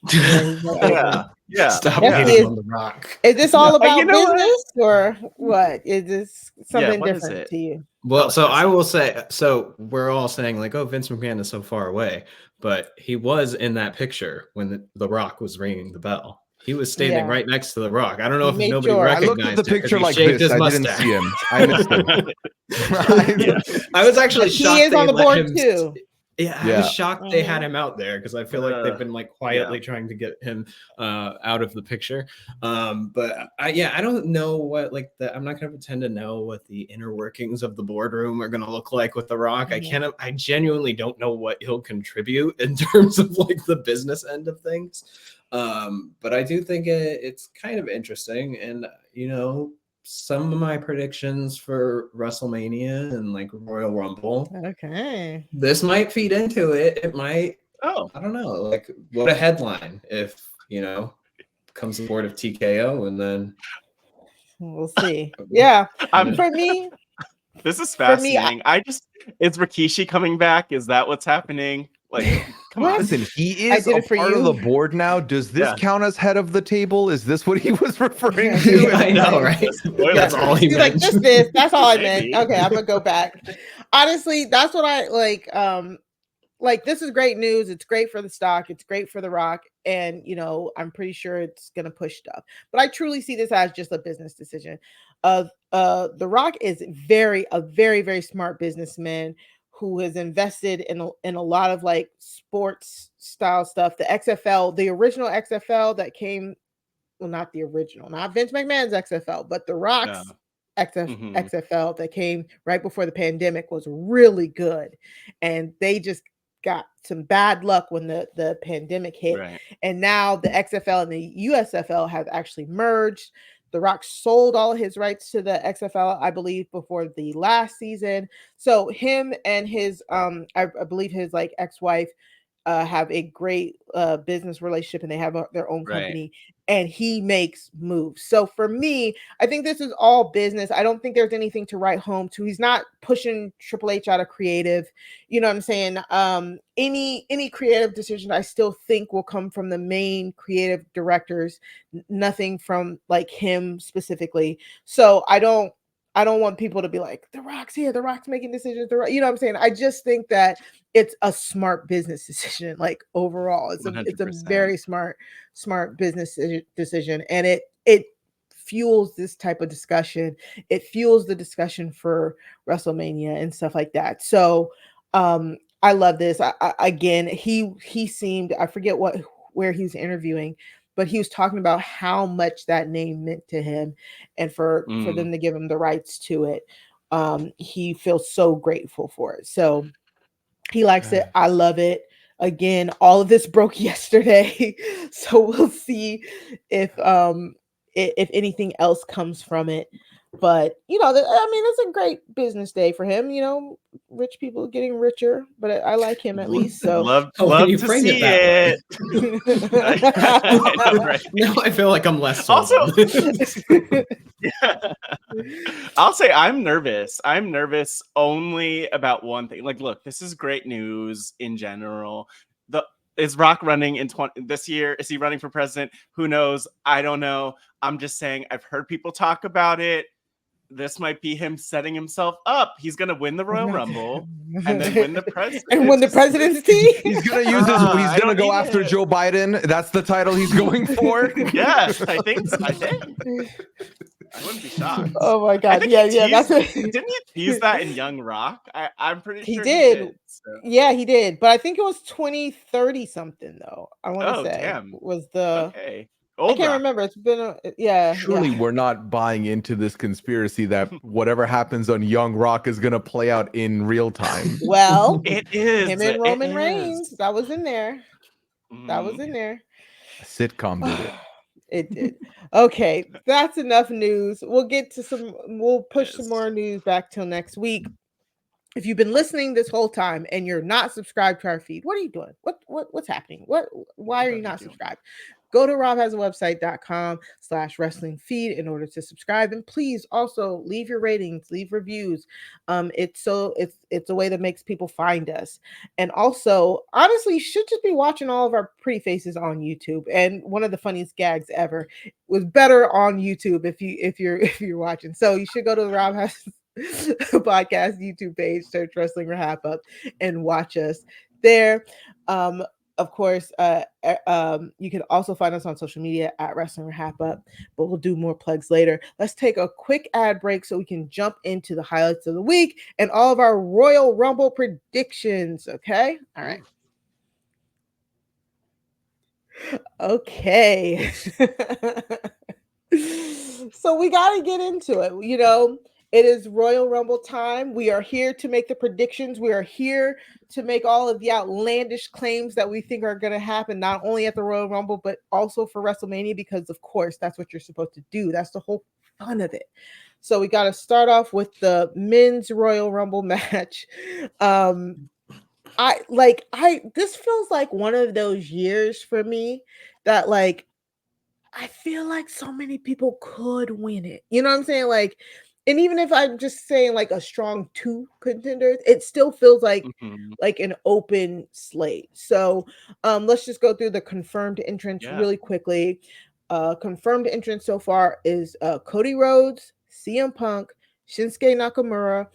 S3: Yeah.
S6: Stop
S2: Definitely
S6: hating on The Rock.
S2: Is this all about
S3: you know
S2: business or what? Is this something
S3: what is
S2: different
S3: it?
S2: to you?
S6: Well, so I will say, so we're all saying like, oh, Vince McMahon is so far away, but he was in that picture when the Rock was ringing the bell. He was standing right next to The Rock. I don't know if
S2: made
S6: nobody
S2: sure.
S5: I
S6: recognized
S5: looked at the
S6: it 'cause
S5: picture
S6: he
S5: like
S6: shaved
S5: this.
S6: his
S5: I didn't
S6: mustache.
S5: see him. I missed him.
S6: I was actually
S2: But he
S6: shocked
S2: is on
S6: they
S2: the
S6: let
S2: board
S6: him
S2: too.
S6: I was shocked they had him out there because I feel like they've been like quietly
S3: Yeah.
S6: trying to get him out of the picture. But I don't know what like I'm not gonna pretend to know what the inner workings of the boardroom are gonna look like with The Rock. I genuinely don't know what he'll contribute in terms of like the business end of things. But I do think it's kind of interesting, and you know, some of my predictions for WrestleMania and like Royal Rumble.
S2: Okay.
S6: This might feed into it. It might.
S3: Oh,
S6: I don't know. Like, what a headline if you know comes the board of TKO, and then
S2: we'll see. Yeah,
S3: I'm
S2: for me.
S3: This is fascinating. Is Rikishi coming back? Is that what's happening? Like, come on.
S5: Listen, he is a part of the board now. Does this count as head of the table? Is this what he was referring to?
S6: I know, right? That's all he meant.
S2: He's like, that's all I meant. Okay, I'm gonna go back. Honestly, that's what I like. Like this is great news. It's great for the stock. It's great for The Rock, and you know, I'm pretty sure it's gonna push stuff. But I truly see this as just a business decision. The Rock is a very smart businessman who has invested in a lot of like sports style stuff. The XFL, the original XFL that came, well, not the original, not Vince McMahon's XFL, but The Rock's XFL that came right before the pandemic was really good. And they just got some bad luck when the pandemic hit.
S3: Right.
S2: And now the XFL and the USFL have actually merged. The Rock sold all of his rights to the XFL, I believe, before the last season. So him and his, I believe his like ex-wife have a great business relationship, and they have their own company, and he makes moves. So for me, I think this is all business. I don't think there's anything to write home to. He's not pushing Triple H out of creative. You know what I'm saying? Any creative decision I still think will come from the main creative directors, nothing from like him specifically. So I don't want people to be like, The Rock's here, The Rock's making decisions. You know what I'm saying? I just think that it's a smart business decision. Like overall, it's a very smart business decision, and it fuels this type of discussion. It fuels the discussion for WrestleMania and stuff like that. So I love this. Again, he seemed, I forget where he was interviewing, but he was talking about how much that name meant to him, and for them to give him the rights to it. He feels so grateful for it. So he likes it. I love it. Again, all of this broke yesterday. So we'll see if anything else comes from it. But you know, I mean, it's a great business day for him. You know, rich people getting richer, but I like him at least. So
S3: love to see it.
S6: Now I feel like I'm less
S3: sold. Also, I'll say I'm nervous. I'm nervous only about one thing. Like, look, this is great news in general. Is Rock running in this year? Is he running for president? Who knows? I don't know. I'm just saying I've heard people talk about it. This might be him setting himself up. He's going to win the Royal Rumble and then win the presidency.
S2: And win the presidency?
S5: He's going to use this. He's going to go after Joe Biden. That's the title he's going for.
S3: Yes, I think so. I wouldn't be shocked.
S2: Oh my God. Yeah.
S3: Didn't he tease that in Young Rock? I'm pretty sure
S2: he did.
S3: He did so.
S2: Yeah, he did. But I think it was 2030 something though. I want to say
S3: damn.
S2: was the
S3: okay.
S2: I can't
S3: Olga.
S2: remember. It's been yeah.
S5: Surely we're not buying into this conspiracy that whatever happens on Young Rock is gonna play out in real time.
S2: Well,
S3: It is.
S2: him and
S3: It
S2: Roman
S3: is.
S2: Reigns. That was in there. That was in there.
S5: A sitcom did it.
S2: It did. Okay, that's enough news. We'll get to some. We'll push some
S3: is.
S2: more news back till next week. If you've been listening this whole time and you're not subscribed to our feed, what are you doing? What's happening? Why are you not subscribed? Go to robhasawebsite.com/wrestling feed in order to subscribe. And please also leave your ratings, leave reviews. It's a way that makes people find us. And also, honestly, you should just be watching all of our pretty faces on YouTube. And one of the funniest gags ever was better on YouTube if you're watching. So you should go to the Rob Has podcast YouTube page, search Wrestling RHAPup, and watch us there. Of course, you can also find us on social media at Wrestling RHAPup, but we'll do more plugs later. Let's take a quick ad break so we can jump into the highlights of the week and all of our Royal Rumble predictions. Okay, all right. Okay. So we got to get into it. You know, it is Royal Rumble time. We are here to make the predictions. We are here to make all of the outlandish claims that we think are going to happen, not only at the Royal Rumble, but also for WrestleMania, because of course, that's what you're supposed to do. That's the whole fun of it. So we got to start off with the men's Royal Rumble match. This feels like one of those years for me that like, I feel like so many people could win it. You know what I'm saying? Like, and even if I'm just saying like a strong 2 contenders, it still feels like an open slate. So let's just go through the confirmed entrants really quickly. Confirmed entrance so far is Cody Rhodes, CM Punk, Shinsuke Nakamura,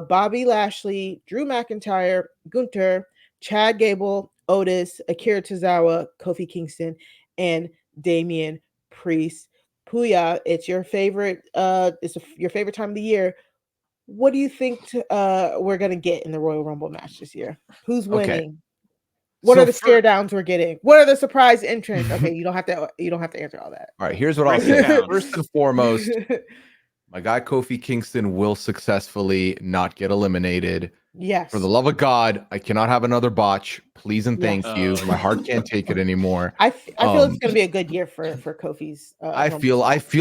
S2: Bobby Lashley, Drew McIntyre, Gunther, Chad Gable, Otis, Akira Tozawa, Kofi Kingston, and Damian Priest. Pooya, it's your favorite. Your favorite time of the year. What do you think we're gonna get in the Royal Rumble match this year? Who's winning? Okay. What are the stare downs we're getting? What are the surprise entrants? Okay, you don't have to answer all that.
S5: All right, here's what I'll say. First and foremost, my guy Kofi Kingston will successfully not get eliminated.
S2: Yes.
S5: For the love of God, I cannot have another botch. Please and thank you. My heart can't take it anymore.
S2: I feel it's going to be a good year for Kofi's.
S5: I feel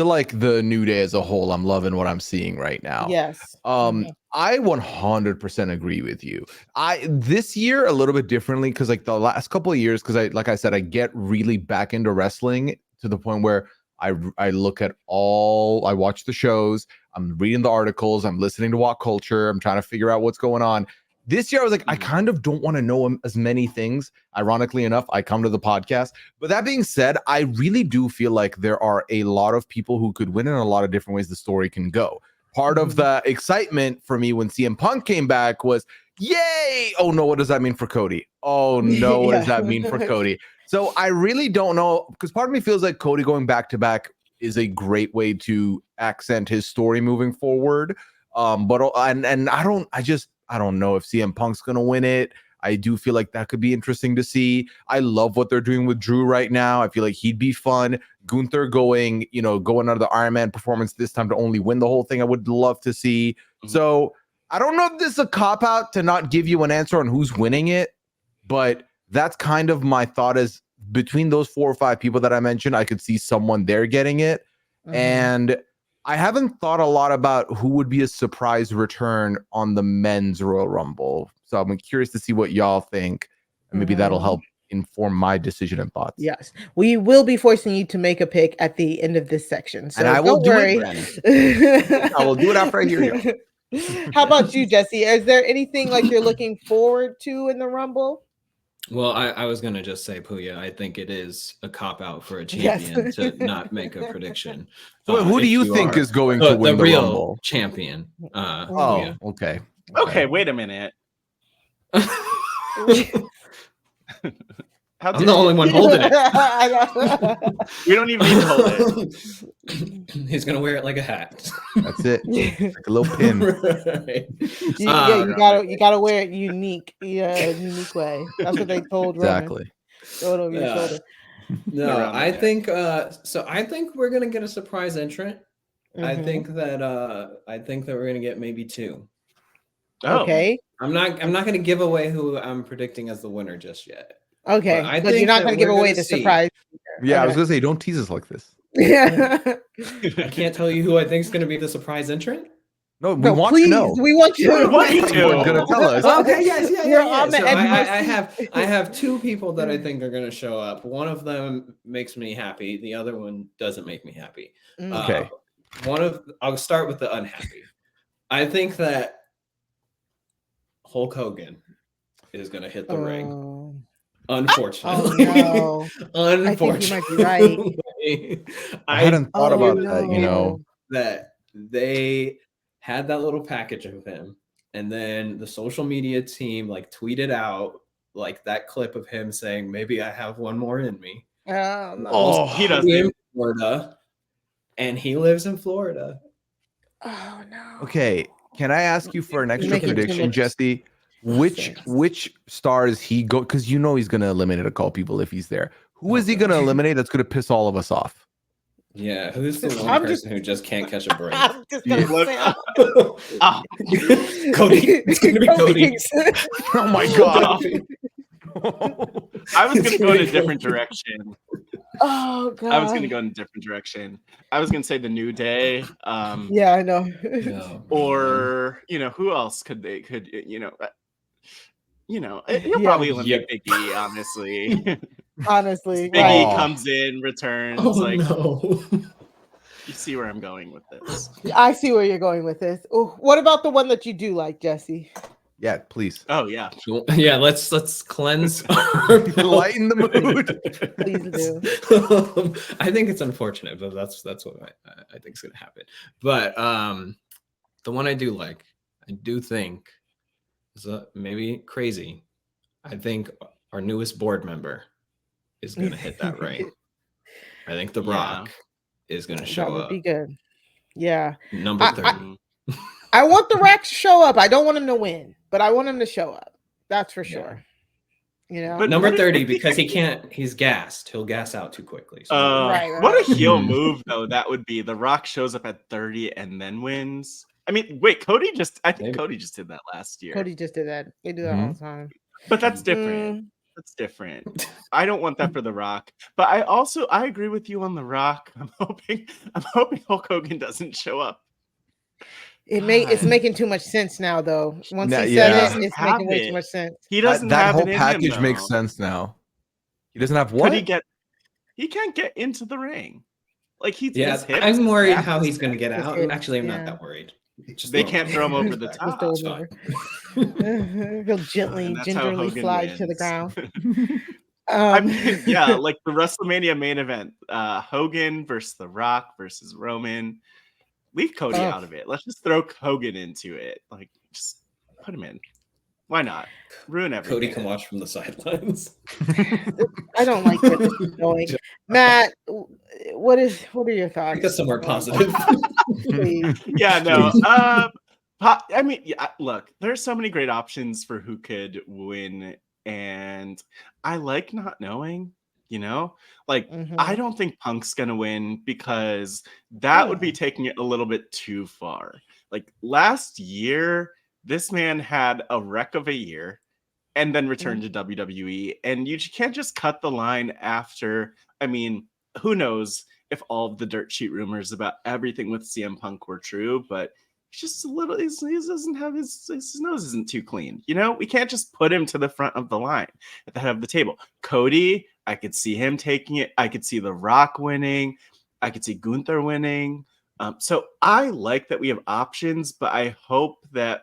S5: like the New Day as a whole, I'm loving what I'm seeing right now.
S2: Yes.
S5: I 100% agree with you. This year a little bit differently because like the last couple of years, because I get really back into wrestling to the point where I look at I watch the shows, I'm reading the articles, I'm listening to Walk Culture, I'm trying to figure out what's going on. This year I was like, I kind of don't want to know as many things. Ironically enough, I come to the podcast. But that being said, I really do feel like there are a lot of people who could win in a lot of different ways the story can go. Part of the excitement for me when CM Punk came back was, yay! Oh no, what does that mean for Cody? Oh no, what does that mean for Cody? So I really don't know, because part of me feels like Cody going back to back is a great way to accent his story moving forward. I don't know if CM Punk's gonna win it. I do feel like that could be interesting to see. I love what they're doing with Drew right now. I feel like he'd be fun. Gunther going out of the Iron Man performance this time to only win the whole thing, I would love to see. So I don't know if this is a cop-out to not give you an answer on who's winning it, but that's kind of my thought is between those 4 or 5 people that I mentioned, I could see someone there getting it. And I haven't thought a lot about who would be a surprise return on the men's Royal Rumble. So I'm curious to see what y'all think. And maybe that'll help inform my decision and thoughts.
S2: Yes. We will be forcing you to make a pick at the end of this section. So
S5: and I will
S2: don't
S5: do
S2: worry.
S5: it. I will do it after I hear you.
S2: How about you, Jesse? Is there anything like you're looking forward to in the Rumble?
S6: Well, I was going to just say, Pooya, I think it is a cop-out for a champion to not make a prediction.
S5: So who do you think is going to win the
S6: real
S5: Rumble?
S6: Champion.
S5: Okay.
S3: Okay, wait a minute.
S6: I'm the only one holding it.
S3: We don't even need to hold it.
S6: He's gonna wear it like a hat.
S5: That's it. Like a little pin.
S6: Right.
S2: You gotta wear it unique way. That's what they told Roman.
S5: Exactly.
S2: Throw it over your shoulder.
S6: No,
S3: around
S6: I
S3: the
S6: think so I think we're gonna get a surprise entrant. I
S2: Mhm.
S6: think that we're gonna get maybe 2.
S3: Oh,
S2: Okay.
S6: I'm not gonna give away who I'm predicting as the winner just yet.
S2: Okay.
S6: I
S2: But you're
S6: think
S2: not
S6: that
S2: going to give
S6: we're
S2: away
S6: gonna
S2: the
S6: see.
S2: surprise.
S5: Yeah, I was
S2: Okay.
S5: gonna say, don't tease us like this.
S2: Yeah.
S6: I can't tell you who I think is gonna be the surprise entrant.
S5: No, we
S2: No,
S5: want
S2: please.
S5: to know.
S2: We want you
S3: We want you
S5: I thought you weren't
S3: to.
S5: gonna tell us.
S6: Okay, yes, yeah.
S2: We're on the
S6: So
S2: edge of our
S6: I have 2 people that I think are gonna show up. One of them makes me happy. The other one doesn't make me happy.
S5: Okay.
S6: I'll start with the unhappy. I think that Hulk Hogan is gonna hit the ring.
S2: Oh.
S6: Unfortunately.
S2: Oh, no. I think you might be right.
S5: I hadn't thought
S2: Oh,
S5: about that, you know.
S2: no.
S6: That they had that little package of him, and then the social media team like tweeted out like that clip of him saying, "Maybe I have one more in me."
S2: Oh, no.
S5: Oh,
S3: He
S6: He's
S3: doesn't.
S6: in Florida, and he lives in Florida.
S2: Oh, no.
S5: Okay. Can I ask you for an extra
S2: making too
S5: prediction,
S2: much
S5: Jesse? Which stars he go? Because you know he's gonna eliminate a couple people if he's there. Who is he gonna eliminate that's gonna piss all of us off?
S6: Yeah, who's the one
S2: I'm
S6: person who just can't catch a break?
S2: I'm just going to
S3: Look-
S2: say,
S6: Cody. It's gonna be Cody.
S5: Oh my god.
S3: I was gonna go in a different direction.
S2: Oh, God.
S3: I was gonna go in a different direction. I was gonna say the New Day.
S2: Yeah, I know.
S3: Or who else could he'll
S2: Yeah.
S3: probably eliminate Big E, honestly.
S2: Honestly.
S3: Big
S2: right.
S3: E comes in, returns.
S6: no.
S3: You see where I'm going with this.
S2: I see where you're going with this. Ooh, what about the one that you do like, Jesse?
S5: Yeah, please.
S3: Oh yeah.
S6: Yeah, let's cleanse
S5: Lighten the mood.
S2: Please do.
S6: I think it's unfortunate, but that's what I think is gonna happen. But the one I do like, I do think is maybe crazy. I think our newest board member is gonna hit that ring. I think The Rock is gonna show
S2: That would
S6: up.
S2: be good. Yeah.
S6: Number 30.
S2: I want The Rock to show up. I don't want him to win, but I want him to show up. That's for sure. You know?
S3: But
S6: Number
S3: what if-
S6: 30, because he's gassed. He'll gas out too quickly. So
S2: Right.
S3: What a heel move though that would be. The Rock shows up at 30 and then wins. I mean, wait, Cody just did that last year.
S2: Cody just did that. They do that all the time.
S3: But that's different. That's different. I don't want that for The Rock. But I agree with you on The Rock. I'm hoping Hulk Hogan doesn't show up.
S2: It's making too much sense now, though. Once
S5: Yeah,
S2: he
S5: yeah.
S2: said it, it's making way too much sense.
S3: He doesn't
S5: That
S3: have
S5: whole
S3: it in
S5: package
S3: him,
S5: makes
S3: though.
S5: sense now. He doesn't have what?
S3: He can't get into the ring. Like his hips,
S6: I'm worried
S3: back
S6: how
S3: is
S6: he's going to get
S2: His
S6: out.
S2: hips,
S6: Actually, I'm
S2: yeah.
S6: not that worried. Just
S3: They
S6: throw
S3: can't
S6: him
S3: throw him over the
S2: Just
S3: top.
S2: throw
S6: It's
S2: him
S6: fine.
S2: over. He'll gently,
S3: And that's how
S2: gingerly
S3: Hogan
S2: slide to the
S3: wins.
S2: ground.
S3: I mean, yeah, like the WrestleMania main event, Hogan versus The Rock versus Roman. Leave Cody out of it. Let's just throw Hogan into it. Like, just put him in. Why not? Ruin everything.
S6: Cody can watch from the sidelines.
S2: I don't like where this is going. Matt, what are your thoughts?
S6: Get somewhere positive.
S2: Please.
S3: Yeah, no. I mean, yeah, look, there's so many great options for who could win, and I like not knowing. Like I don't think Punk's gonna win because that would be taking it a little bit too far. Like last year, this man had a wreck of a year and then returned to WWE, and you can't just cut the line after. I mean, who knows if all of the dirt sheet rumors about everything with CM Punk were true, but he's just a little, he doesn't have his nose isn't too clean. We can't just put him to the front of the line at the head of the table. Cody, I could see him taking it. I could see The Rock winning. I could see Gunther winning. So I like that we have options, but I hope that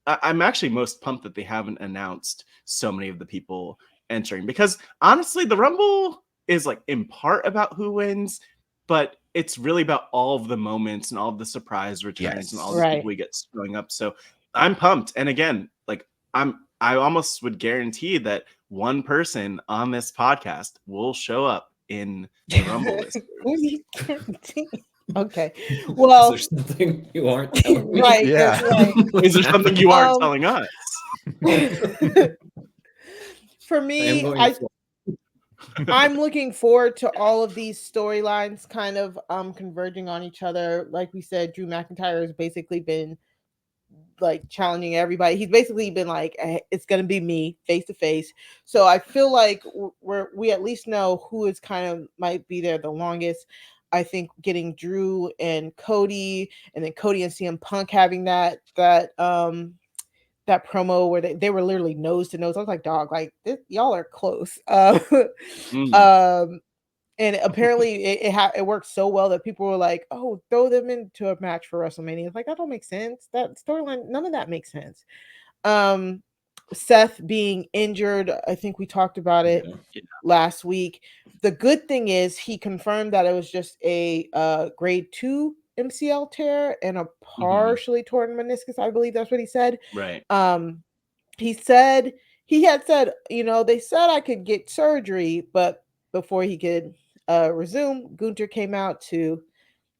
S3: I'm actually most pumped that they haven't announced so many of the people entering, because honestly, the Rumble is like in part about who wins, but it's really about all of the moments and all of the surprise returns and all the people we get showing up. So I'm pumped. And again, like I almost would guarantee that one person on this podcast will show up in the Rumble list.
S2: Okay. Well,
S6: is there something you aren't telling me?
S2: right.
S5: Yeah.
S2: Right.
S3: Is there something you aren't telling us?
S2: For me, I'm looking forward to all of these storylines kind of converging on each other. Like we said, Drew McIntyre has basically been like challenging everybody. He's basically been like, it's gonna be me face to face. So I feel like we at least know who is kind of might be there the longest. I think getting Drew and Cody, and then Cody and CM Punk having that promo where they were literally nose to nose. I was like, dog, like y'all are close. And apparently it worked so well that people were like, oh, throw them into a match for WrestleMania. It's like, that don't make sense. That storyline, none of that makes sense. Seth being injured, I think we talked about it last week. The good thing is he confirmed that it was just a grade 2 MCL tear and a partially torn meniscus. I believe that's what he said.
S3: Right.
S2: He had said, they said I could get surgery, but before he could resume, Gunther came out to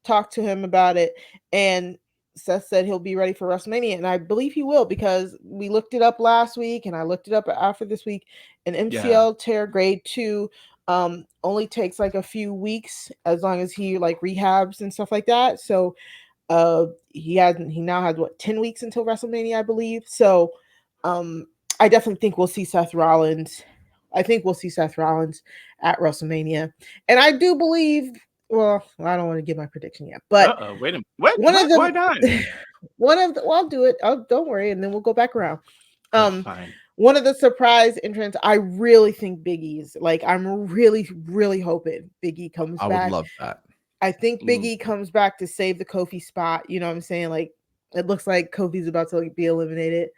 S2: talk to him about it, and Seth said he'll be ready for WrestleMania, and I believe he will, because we looked it up last week and I looked it up after this week. An MCL tear grade 2 only takes like a few weeks as long as he like rehabs and stuff like that. So he now has 10 weeks until WrestleMania, I believe. So I definitely think we'll see Seth Rollins. I think we'll see Seth Rollins at WrestleMania, and I do believe. Well, I don't want to give my prediction yet, but
S3: wait a minute. What? Why not?
S2: I'll do it. Don't worry, and then we'll go back around.
S3: Fine.
S2: One of the surprise entrants, I really think Big E's. Like, I'm really, really hoping Big E comes back.
S5: I would love that.
S2: I think Big E comes back to save the Kofi spot. You know what I'm saying? Like, it looks like Kofi's about to be eliminated.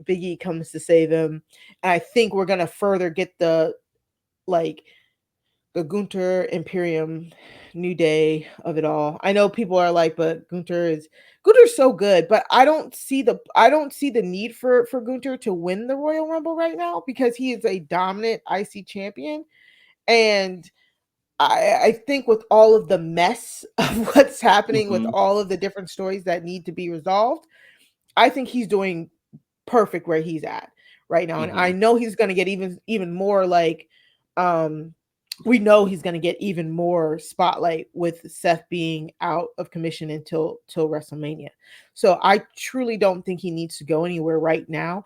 S2: Big E comes to save him. And I think we're gonna further get the Gunther Imperium New Day of it all. I know people are like, but Gunther's so good, but I don't see the need for Gunther to win the Royal Rumble right now, because he is a dominant IC champion. And I think with all of the mess of what's happening with all of the different stories that need to be resolved, I think he's doing perfect where he's at right now. And I know he's going to get even more we know he's going to get even more spotlight with Seth being out of commission until WrestleMania. So I truly don't think he needs to go anywhere right now.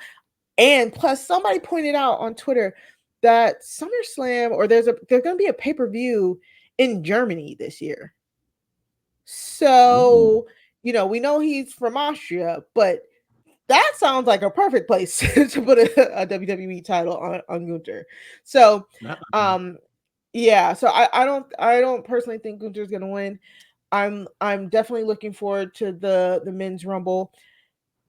S2: And plus, somebody pointed out on Twitter that SummerSlam, or there's going to be a pay-per-view in Germany this year. So, we know he's from Austria, but that sounds like a perfect place to put a WWE title on Gunther. So, yeah, so I don't personally think Gunther's gonna win. I'm definitely looking forward to the men's rumble,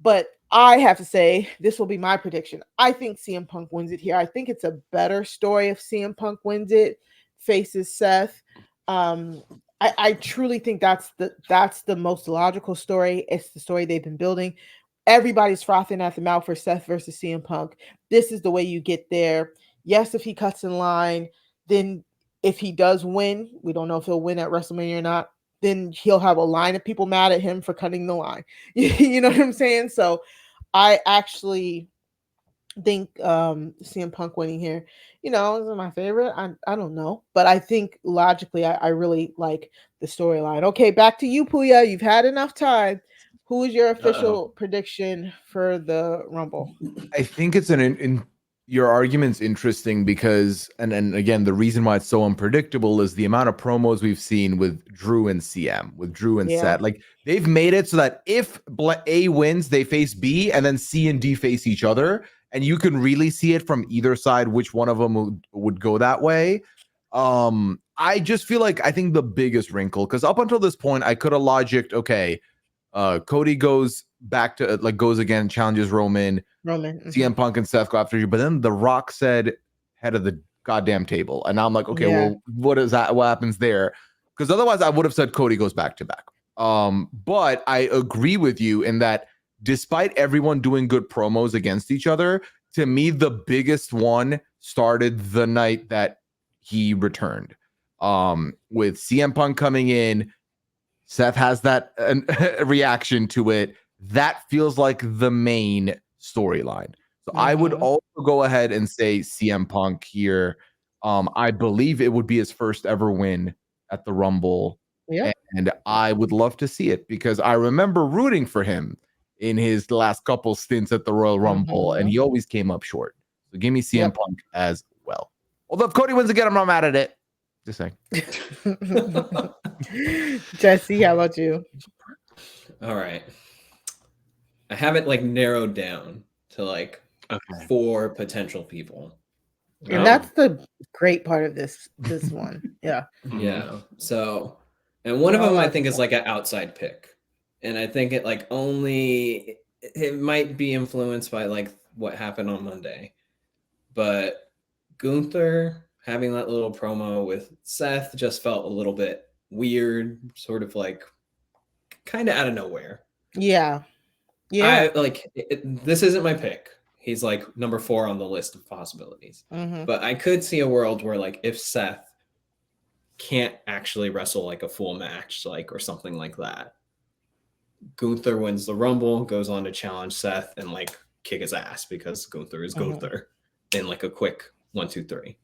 S2: but I have to say this will be my prediction. I think CM Punk wins it here. I think it's a better story if CM Punk wins it, faces Seth. I truly think that's the most logical story. It's the story they've been building. Everybody's frothing at the mouth for Seth versus CM Punk. This is the way you get there. Yes, if he cuts in line, then if he does win, we don't know if he'll win at WrestleMania or not, then he'll have a line of people mad at him for cutting the line. You know what I'm saying? So I actually think CM Punk winning here, is my favorite. I don't know, but I think logically I really like the storyline. Okay, back to you, Pooya. You've had enough time. Who is your official prediction for the Rumble?
S5: I think it's your argument's interesting because, and again, the reason why it's so unpredictable is the amount of promos we've seen with Drew and CM, with Drew and Seth. Like, they've made it so that if A wins, they face B, and then C and D face each other, and you can really see it from either side which one of them would go that way. I just feel like I think the biggest wrinkle, because up until this point, I could have logicked, okay, Cody goes back to goes again, challenges Roman. CM Punk and Seth go after you, but then The Rock said head of the goddamn table, and now I'm like, okay, well, what is that? What happens there? Because otherwise, I would have said Cody goes back to back. But I agree with you in that despite everyone doing good promos against each other, to me, the biggest one started the night that he returned. With CM Punk coming in, Seth has that reaction to it. That feels like the main storyline. So I would also go ahead and say CM Punk here. I believe it would be his first ever win at the Rumble.
S2: Yeah.
S5: And I would love to see it because I remember rooting for him in his last couple stints at the Royal Rumble, and he always came up short. So give me CM Punk as well. Although if Cody wins again, I'm not mad at it. Just saying.
S2: Jesse, how about you?
S6: All right. I have it like narrowed down to like 4 potential people.
S2: And that's the great part of this one. Yeah.
S6: Yeah. So, and one of them I think is like an outside pick. And I think it like only, it might be influenced by like what happened on Monday. But Gunther having that little promo with Seth just felt a little bit weird, sort of like kind of out of nowhere.
S2: Yeah. Yeah.
S6: This isn't my pick. He's like number 4 on the list of possibilities. But I could see a world where like if Seth can't actually wrestle like a full match, like or something like that, Gunther wins the Rumble, goes on to challenge Seth and like kick his ass because Gunther is Gunther in like a quick 1, 2, 3.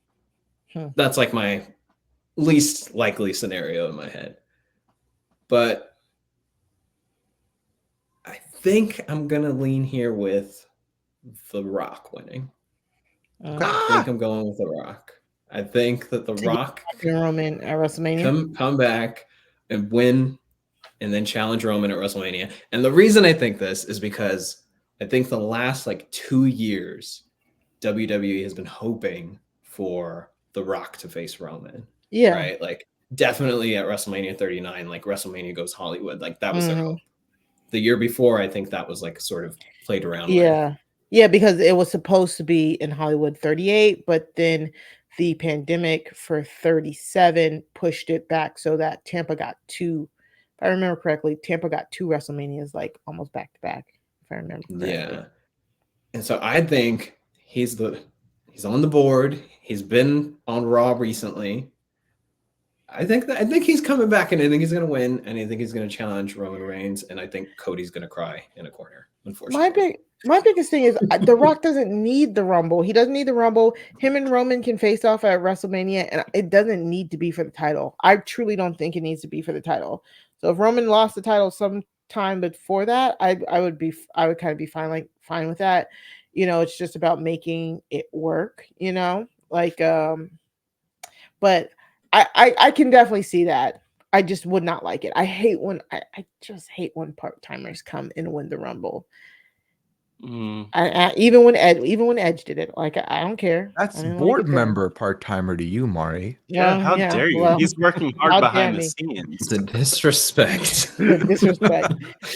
S6: That's like my least likely scenario in my head. But I think I'm going to lean here with The Rock winning. I think I'm going with The Rock. I think that The Rock
S2: Roman at WrestleMania
S6: come back and win and then challenge Roman at WrestleMania. And the reason I think this is because I think the last like 2 years, WWE has been hoping for The Rock to face Roman.
S2: Yeah.
S6: Right? Like definitely at WrestleMania 39, like WrestleMania goes Hollywood. Like that was their hope. The year before, I think that was like sort of played around with.
S2: Yeah, because it was supposed to be in Hollywood 38, but then the pandemic for 37 pushed it back so that Tampa got 2. If I remember correctly, Tampa got 2 WrestleManias like almost back to back. If I remember correctly.
S6: Yeah. And so I think he's on the board. He's been on Raw recently. I think he's coming back, and I think he's going to win, and I think he's going to challenge Roman Reigns, and I think Cody's going to cry in a corner. Unfortunately,
S2: my biggest thing is The Rock doesn't need the Rumble. He doesn't need the Rumble. Him and Roman can face off at WrestleMania, and it doesn't need to be for the title. I truly don't think it needs to be for the title. So if Roman lost the title sometime before that, I would kind of be fine with that. You know, it's just about making it work. You know, like but. I can definitely see that. I just would not like it. I just hate when part-timers come and win the Rumble. Even when Edge did it, like I don't care.
S5: That's board member part-timer to you, Mari.
S3: Yeah, how dare you? Well, he's working hard behind the scenes.
S6: The disrespect.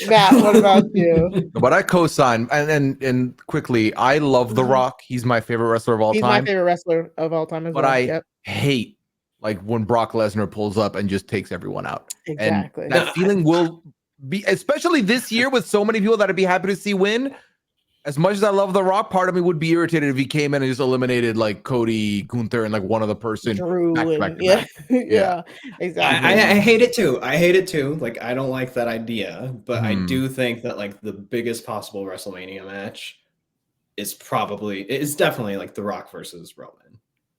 S2: Matt, what about you?
S5: But I co-sign and quickly, I love The Rock. He's my favorite wrestler of all time.
S2: He's my favorite wrestler of all time as well.
S5: But I hate like when Brock Lesnar pulls up and just takes everyone out.
S2: Exactly.
S5: And that feeling will be, especially this year with so many people that I'd be happy to see win. As much as I love The Rock, part of me would be irritated if he came in and just eliminated like Cody, Gunther, and like one other person.
S2: Drew yeah, exactly.
S6: I hate it too. Like I don't like that idea, but I do think that like the biggest possible WrestleMania match is definitely like The Rock versus Roman.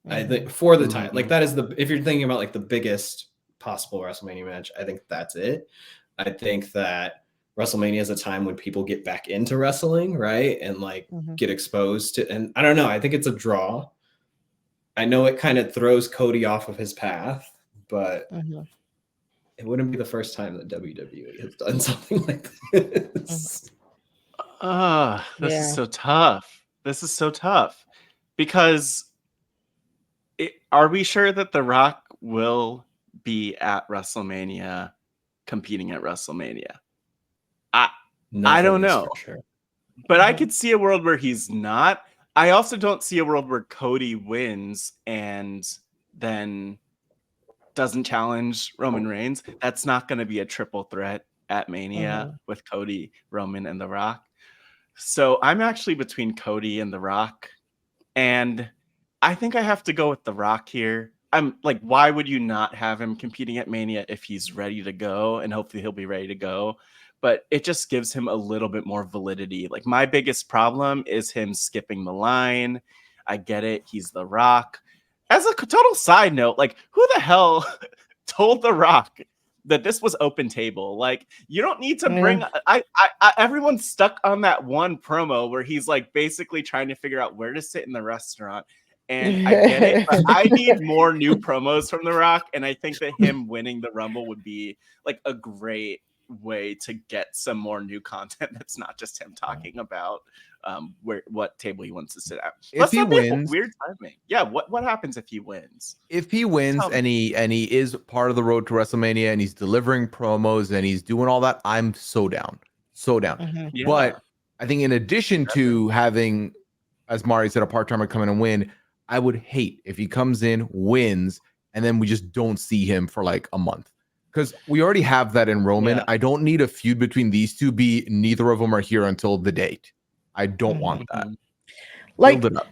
S6: I think for the time, like that is if you're thinking about like the biggest possible WrestleMania match, I think that's it. I think that WrestleMania is a time when people get back into wrestling, right? And like get exposed to, and I don't know, I think it's a draw. I know it kind of throws Cody off of his path, but it wouldn't be the first time that WWE has done something like this.
S3: This is so tough. This is so tough because are we sure that The Rock will be at WrestleMania, competing at WrestleMania? I don't know.
S6: Sure.
S3: But I could see a world where he's not. I also don't see a world where Cody wins and then doesn't challenge Roman Reigns. That's not going to be a triple threat at Mania with Cody, Roman, and The Rock. So I'm actually between Cody and The Rock. And I think I have to go with The Rock here. I'm like, why would you not have him competing at Mania if he's ready to go? And hopefully he'll be ready to go. But it just gives him a little bit more validity. Like my biggest problem is him skipping the line. I get it. He's The Rock. as a total side note, like, who the hell told The Rock that this was open table? Like, you don't need to bring. I everyone's stuck on that one promo where he's like basically trying to figure out where to sit in the restaurant. And I get it, but I need more new promos from The Rock, and I think that him winning the Rumble would be like a great way to get some more new content that's not just him talking about what table he wants to sit at.
S5: If he wins,
S3: weird timing. Yeah, what happens if he wins?
S5: If he wins and he is part of the road to WrestleMania and he's delivering promos and he's doing all that, I'm so down. So down.
S2: Mhm.
S3: Yeah.
S5: But I think in addition to having, as Mari said, a part-timer come in and win, I would hate if he comes in, wins, and then we just don't see him for like a month. Because we already have that in Roman.
S3: Yeah.
S5: I don't need a feud between these two. Neither of them are here until the date. I don't want that.
S2: Like,
S5: Build it up.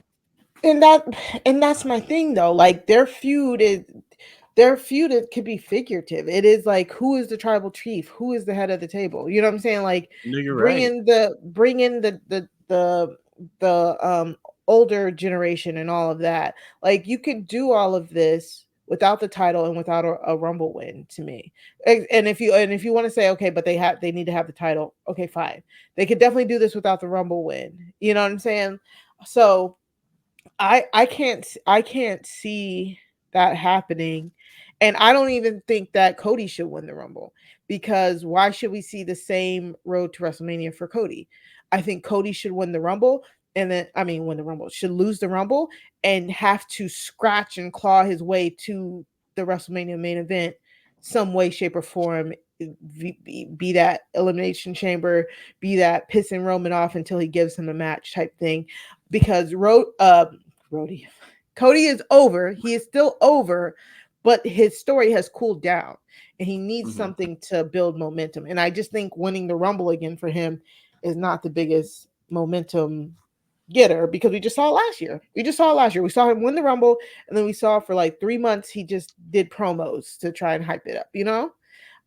S2: and that's my thing though. Like their feud it could be figurative. It is like, who is the tribal chief? Who is the head of the table? You know what I'm saying? Like,
S3: No, you're
S2: bring
S3: right.
S2: in the older generation and all of that. Like, you could do all of this without the title and without a Rumble win, to me. And if you want to say, okay, but they need to have the title, okay, fine. They could definitely do this without the Rumble win. You know what I'm saying? So I can't see that happening. And I don't even think that Cody should win the Rumble, because why should we see the same road to WrestleMania for Cody? I think Cody should win the Rumble, and then win the Rumble, should lose the Rumble and have to scratch and claw his way to the WrestleMania main event some way, shape, or form. Be that Elimination Chamber, be that pissing Roman off until he gives him a match type thing, because Cody is over. He is still over, but his story has cooled down and he needs something to build momentum. And I just think winning the Rumble again for him is not the biggest momentum getter, because we just saw it last year. We saw him win the Rumble, and then we saw for like 3 months he just did promos to try and hype it up, you know?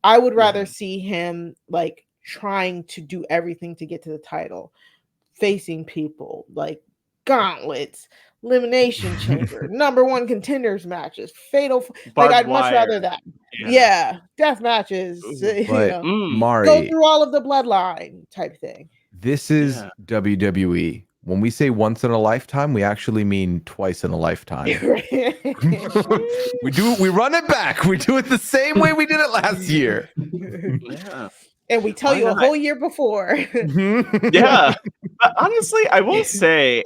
S2: I would rather see him like trying to do everything to get to the title, facing people like gauntlets, Elimination Chamber, number one contenders matches, fatal. Like, I'd much rather that. Yeah, death matches.
S5: But Mari,
S2: go through all of the bloodline type thing.
S5: This is WWE. When we say once in a lifetime, we actually mean twice in a lifetime. We run it back. We do it the same way we did it last year.
S3: Yeah.
S2: And we tell you a whole year before.
S3: Yeah. But honestly, I will say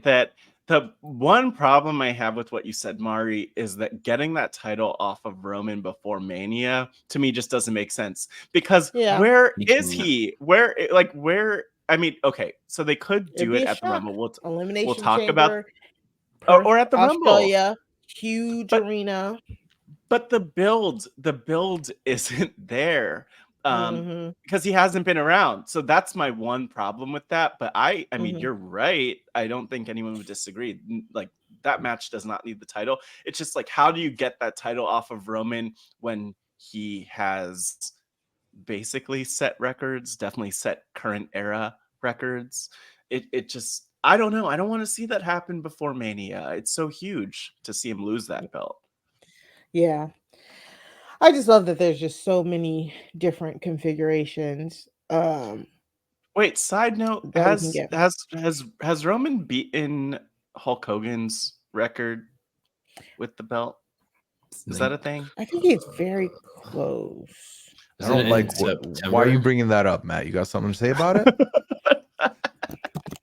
S3: that the one problem I have with what you said, Mari, is that getting that title off of Roman before Mania to me just doesn't make sense. Because where is he? I mean, okay, so they could do it at the Rumble. We'll talk about or at the
S2: Australia,
S3: Rumble.
S2: Huge arena.
S3: But the build isn't there. Because he hasn't been around. So that's my one problem with that. But I mean, you're right. I don't think anyone would disagree. Like, that match does not need the title. It's just like, how do you get that title off of Roman when he has basically set records, definitely set current era records? It just, I don't know. I don't want to see that happen before Mania. It's so huge to see him lose that belt.
S2: Yeah. I just love that there's just so many different configurations.
S3: Wait, side note, has Roman beaten Hulk Hogan's record with the belt? Is that a thing?
S2: I think he's very close.
S5: I don't like why are you bringing that up, Matt? You got something to say about it?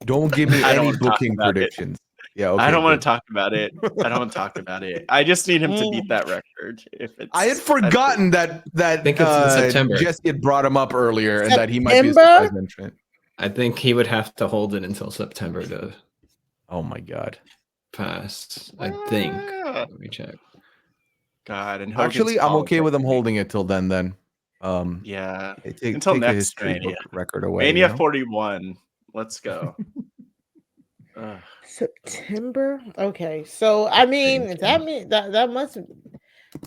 S5: Don't give me any booking predictions. Yeah, okay,
S3: I don't want to talk about it. I just need him to beat that record.
S5: I had forgotten that
S6: I think it's in September.
S5: Jesse had brought him up earlier, and that he might be a surprise entrant.
S6: I think he would have to hold it until September to.
S5: Oh my God.
S6: Pass. I think. Let me check.
S3: God, and
S5: actually, I'm okay with him holding it till then.
S3: Yeah,
S5: until next Mania record away.
S3: Mania 41. Let's go.
S2: September. Okay, so I mean, that must.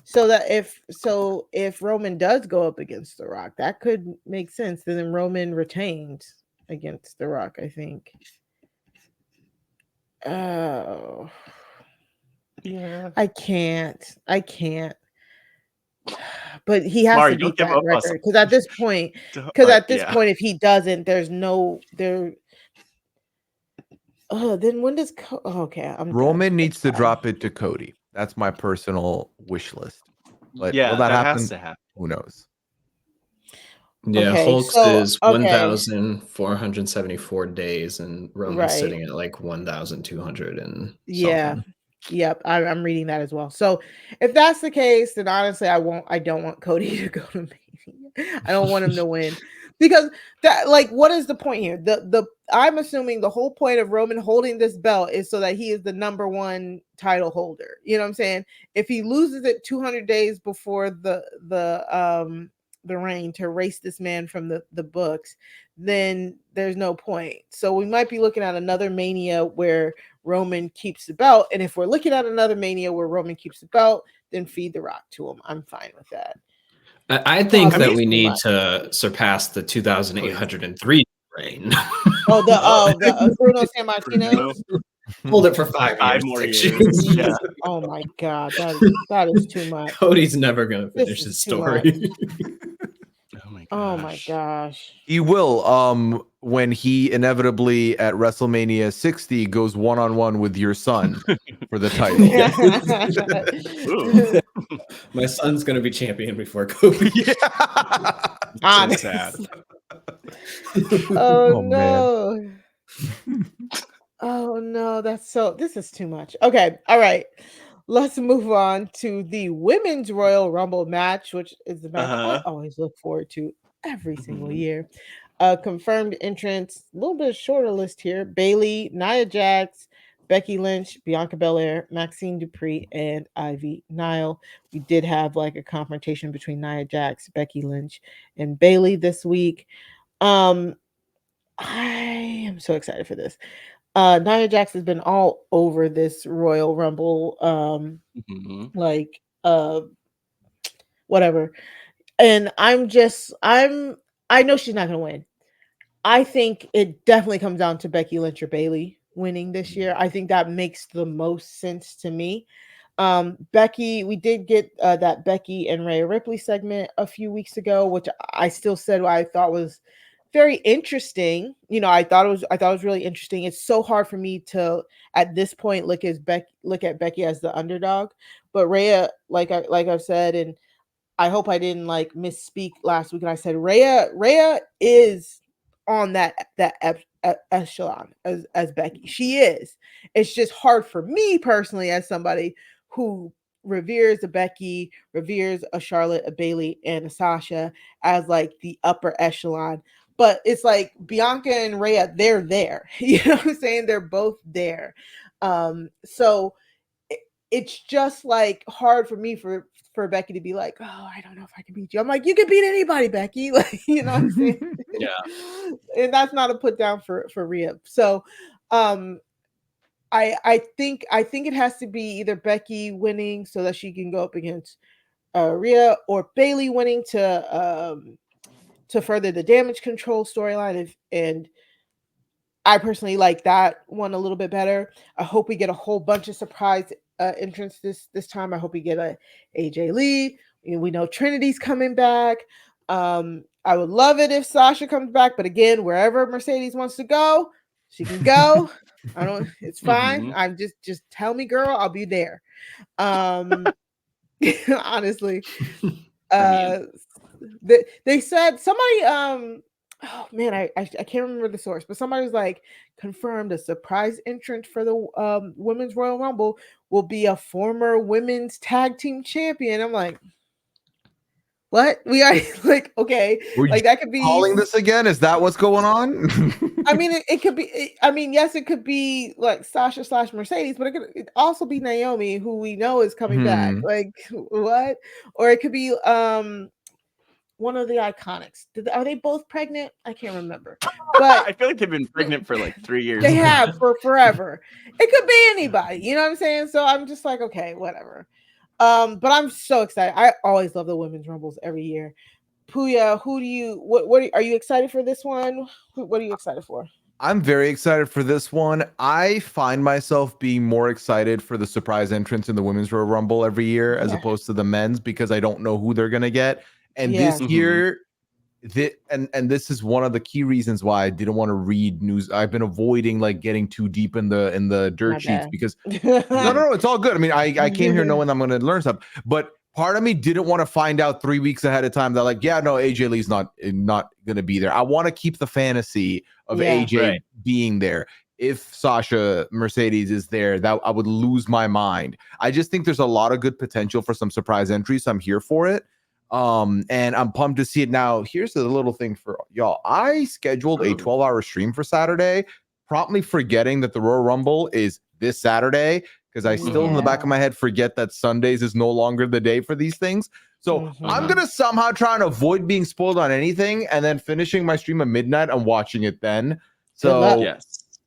S2: So if Roman does go up against The Rock, that could make sense. Then Roman retains against The Rock, I think. Oh.
S3: Yeah.
S2: I can't. But he has
S3: Mari,
S2: to
S3: don't
S2: beat
S3: give
S2: that
S3: up us.
S2: record because at this point, if he doesn't, there's no there. Oh, then when does okay? I'm
S5: Roman
S2: done.
S5: needs to drop it to Cody. That's my personal wish list. But
S3: Yeah,
S5: will that happen?
S3: has to happen.
S5: Who knows?
S6: Yeah,
S2: Okay,
S6: Hulk's
S2: so-
S6: is
S2: okay.
S6: 1,474 days, and Roman's
S2: Right.
S6: sitting at like 1,200 and
S2: Yeah.
S6: something.
S2: Yep, I'm reading that as well. So if that's the case, then honestly, I don't want Cody to go to Mania. I don't want him to win because that, like, what is the point here? I'm assuming the whole point of Roman holding this belt is so that he is the number one title holder. You know what I'm saying? If he loses it 200 days before the reign to erase this man from the books, then there's no point. So we might be looking at another Mania where Roman keeps the belt. And if we're looking at another Mania where Roman keeps the belt, then feed the Rock to him. I'm fine with that.
S6: I think that we
S2: too
S6: need
S2: much.
S6: to surpass the 2,803 reign.
S2: The Bruno Sammartino.
S6: Hold it for 5 years.
S3: More
S6: 6
S3: years.
S6: years.
S3: Yeah.
S2: Oh my God, that is too much.
S6: Cody's never gonna
S2: This
S6: finish
S2: is
S6: his
S2: too
S6: story.
S3: Oh my gosh.
S5: He will when he inevitably at WrestleMania 60 goes one-on-one with your son for the title.
S6: My son's gonna be champion before Kobe.
S3: So sad.
S2: Oh,
S5: Oh,
S2: no. Oh no, this is too much. Okay, all right. Let's move on to the Women's Royal Rumble match, which is the match I always look forward to every single year. Confirmed entrance, a little bit shorter list here. Bayley, Nia Jax, Becky Lynch, Bianca Belair, Maxine Dupree, and Ivy Nile. We did have like a confrontation between Nia Jax, Becky Lynch, and Bayley this week. I am so excited for this. Nia Jax has been all over this Royal Rumble, whatever. And I know she's not gonna win. I think it definitely comes down to Becky Lynch or Bayley winning this year. I think that makes the most sense to me. Becky, we did get that Becky and Rhea Ripley segment a few weeks ago, which I still said I thought was very interesting. You know, I thought it was really interesting. It's so hard for me to at this point look at Becky as the underdog, but Rhea, like I've said, and I hope I didn't like misspeak last week, and I said Rhea is on that echelon as Becky. She is. It's just hard for me personally as somebody who reveres a Becky, reveres a Charlotte, a Bayley, and a Sasha as like the upper echelon. But it's like Bianca and Rhea, they're there. You know what I'm saying? They're both there. So it's just like hard for me for Becky to be like, oh, I don't know if I can beat you. I'm like, you can beat anybody, Becky. Like, you know what I'm saying?
S6: Yeah.
S2: And that's not a put down for Rhea. So I think it has to be either Becky winning so that she can go up against Rhea, or Bayley winning to further the damage control storyline. And I personally like that one a little bit better. I hope we get a whole bunch of surprise entrance this time. I hope we get a AJ Lee. We know Trinity's coming back. I would love it if Sasha comes back, but again, wherever Mercedes wants to go, she can go. It's fine. I'm just tell me, girl, I'll be there. Honestly. They said somebody oh man, I can't remember the source, but somebody was like confirmed a surprise entrant for the Women's Royal Rumble will be a former women's tag team champion. I'm like, what? We are like, okay, like that could be
S5: calling this again. Is that what's going on?
S2: I mean, it could be. I mean, yes, it could be like Sasha / Mercedes, but it could also be Naomi, who we know is coming back. Like what? Or it could be one of the Iconics. Are they both pregnant? I can't remember. But
S3: I feel like they've been pregnant for like 3 years.
S2: They have for forever. It could be anybody. You know what I'm saying? So I'm just like, okay, whatever. But I'm so excited. I always love the Women's Rumbles every year. Pooya, are you excited for this one? What are you excited for?
S5: I'm very excited for this one. I find myself being more excited for the surprise entrance in the Women's Royal Rumble every year as opposed to the men's because I don't know who they're gonna get. And this year, and this is one of the key reasons why I didn't want to read news. I've been avoiding like getting too deep in the dirt sheets because no, it's all good. I mean, I came here knowing I'm gonna learn stuff, but part of me didn't want to find out 3 weeks ahead of time that like, yeah, no, AJ Lee's not gonna be there. I want to keep the fantasy of AJ being there. If Sasha Mercedes is there, that I would lose my mind. I just think there's a lot of good potential for some surprise entries. So I'm here for it. And I'm pumped to see it. Now, here's the little thing for y'all. I scheduled a 12-hour stream for Saturday, promptly forgetting that the Royal Rumble is this Saturday because I still in the back of my head forget that Sundays is no longer the day for these things. So I'm gonna somehow try and avoid being spoiled on anything and then finishing my stream at midnight and watching it then. So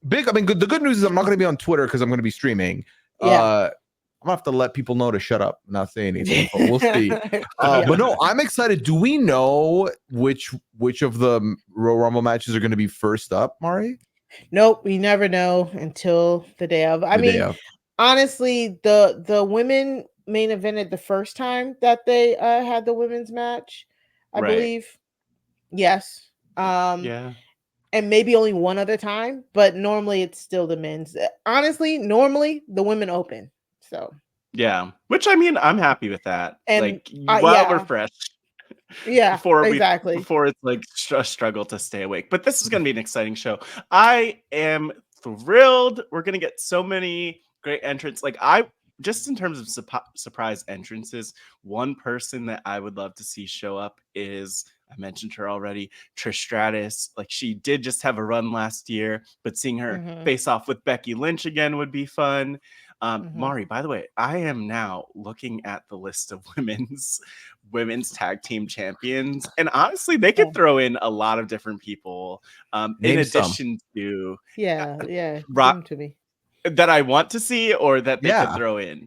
S5: big. I mean, the good news is I'm not gonna be on Twitter because I'm gonna be streaming. I'm gonna have to let people know to shut up, not say anything, but we'll see. But no, I'm excited. Do we know which of the Royal Rumble matches are going to be first up, Mari?
S2: Nope, we never know until the day of. I mean, honestly, the women main evented the first time that they had the women's match, I believe. Yes. And maybe only one other time, but normally it's still the men's. Honestly, normally the women open. So
S3: which I mean, I'm happy with that.
S2: And
S3: like while we're fresh, before it's like a struggle to stay awake. But this is going to be an exciting show. I am thrilled. We're going to get so many great entrants. Like just in terms of surprise entrances, one person that I would love to see show up is, I mentioned her already, Trish Stratus. Like she did just have a run last year, but seeing her face off with Becky Lynch again would be fun. Mari, by the way, I am now looking at the list of women's tag team champions, and honestly, they could throw in a lot of different people. In addition to
S2: to me
S3: that I want to see or that they could throw in.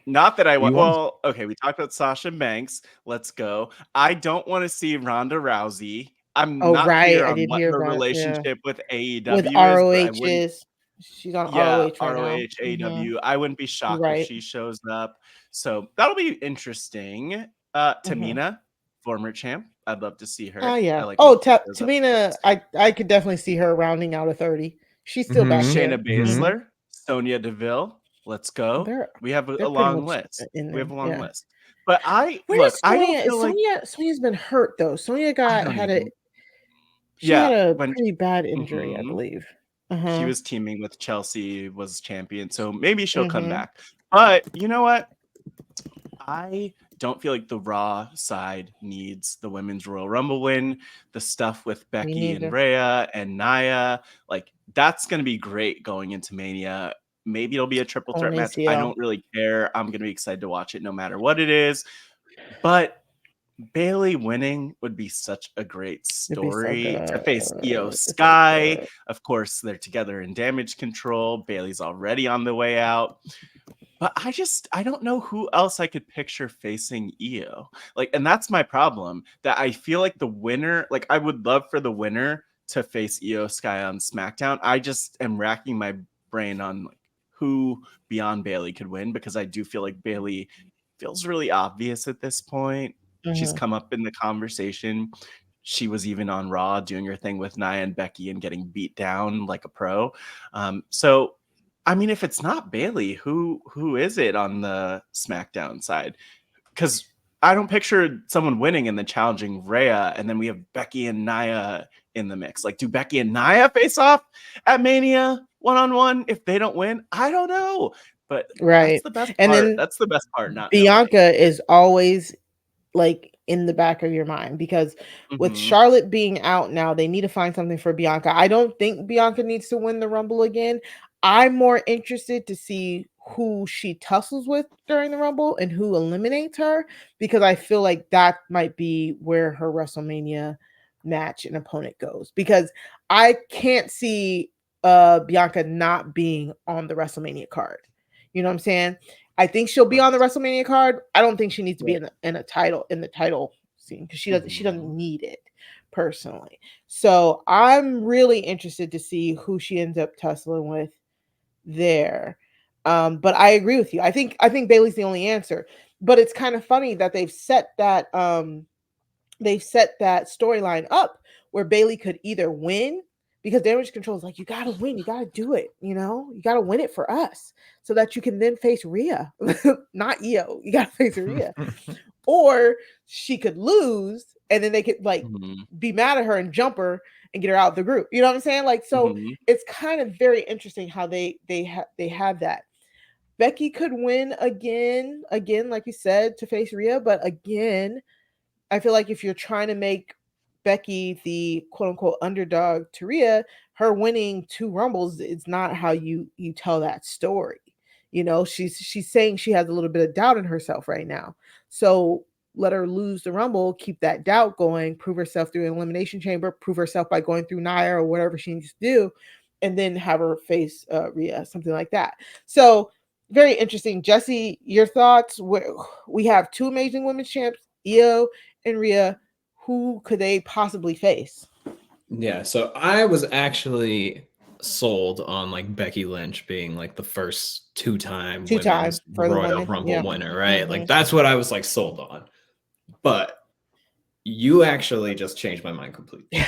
S3: Not that I want. Well, okay, we talked about Sasha Banks. Let's go. I don't want to see Ronda Rousey. I'm not clear on what her relationship with AEW
S2: with ROH is. She's on ROH right
S3: ROH, AEW. I wouldn't be shocked if she shows up. So that'll be interesting. Tamina, former champ. I'd love to see her.
S2: Tamina, I could definitely see her rounding out a 30. She's still back there.
S3: Shayna Baszler, Sonya Deville. Let's go. We have a long list. We have a long list. But I don't feel like
S2: Sonya's been hurt though. Sonya had a pretty bad injury, I believe.
S3: She was teaming with Chelsea, was champion, so maybe she'll come back. But you know what? I don't feel like the Raw side needs the Women's Royal Rumble win. The stuff with Becky and Rhea and Nia, like that's going to be great going into Mania. Maybe it'll be a triple threat match. I don't really care. I'm going to be excited to watch it no matter what it is. But Bayley winning would be such a great story to face Io Sky. Of course, they're together in Damage Control. Bayley's already on the way out. But I don't know who else I could picture facing Io. Like, and that's my problem. That I feel like the winner, like I would love for the winner to face Io Sky on SmackDown. I just am racking my brain on like who beyond Bayley could win because I do feel like Bayley feels really obvious at this point. She's come up in the conversation. She was even on Raw doing her thing with Nia and Becky and getting beat down like a pro. So, I mean, if it's not Bayley, who is it on the SmackDown side? Because I don't picture someone winning and then challenging Rhea, and then we have Becky and Nia in the mix. Like, do Becky and Nia face off at Mania one-on-one if they don't win? I don't know. But that's the best part. Then that's the best part. Not
S2: Bianca is always like in the back of your mind because with Charlotte being out now, they need to find something for Bianca. I don't think Bianca needs to win the Rumble again. I'm more interested to see who she tussles with during the Rumble and who eliminates her because I feel like that might be where her WrestleMania match and opponent goes because I can't see Bianca not being on the WrestleMania card. You know what I'm saying? I think she'll be on the WrestleMania card. I don't think she needs to be in the title scene because she doesn't need it. personally. So I'm really interested to see who she ends up tussling with there. But I agree with you. I think Bailey's the only answer. But it's kind of funny that they've set that storyline up where Bailey could either win, because damage control is like, you gotta win, you gotta do it, you gotta win it for us so that you can then face Rhea, not Io. You gotta face Rhea. Or she could lose and then they could be mad at her and jump her and get her out of the group. You know what I'm saying? Like, so it's kind of very interesting how they have that. Becky could win again, like you said, to face Rhea, but again, I feel like if you're trying to make Becky the quote unquote underdog to Rhea, her winning 2 Rumbles is not how you tell that story. She's saying she has a little bit of doubt in herself right now. So let her lose the Rumble, keep that doubt going, prove herself through an elimination chamber, prove herself by going through Nia or whatever she needs to do, and then have her face Rhea, something like that. So very interesting. Jesse, your thoughts? We have 2 amazing women's champs, Io and Rhea. Who could they possibly face?
S6: Yeah, so I was actually sold on like Becky Lynch being like the first two-time women's Royal Rumble winner, right? Like that's what I was like sold on. But you actually just changed my mind completely. I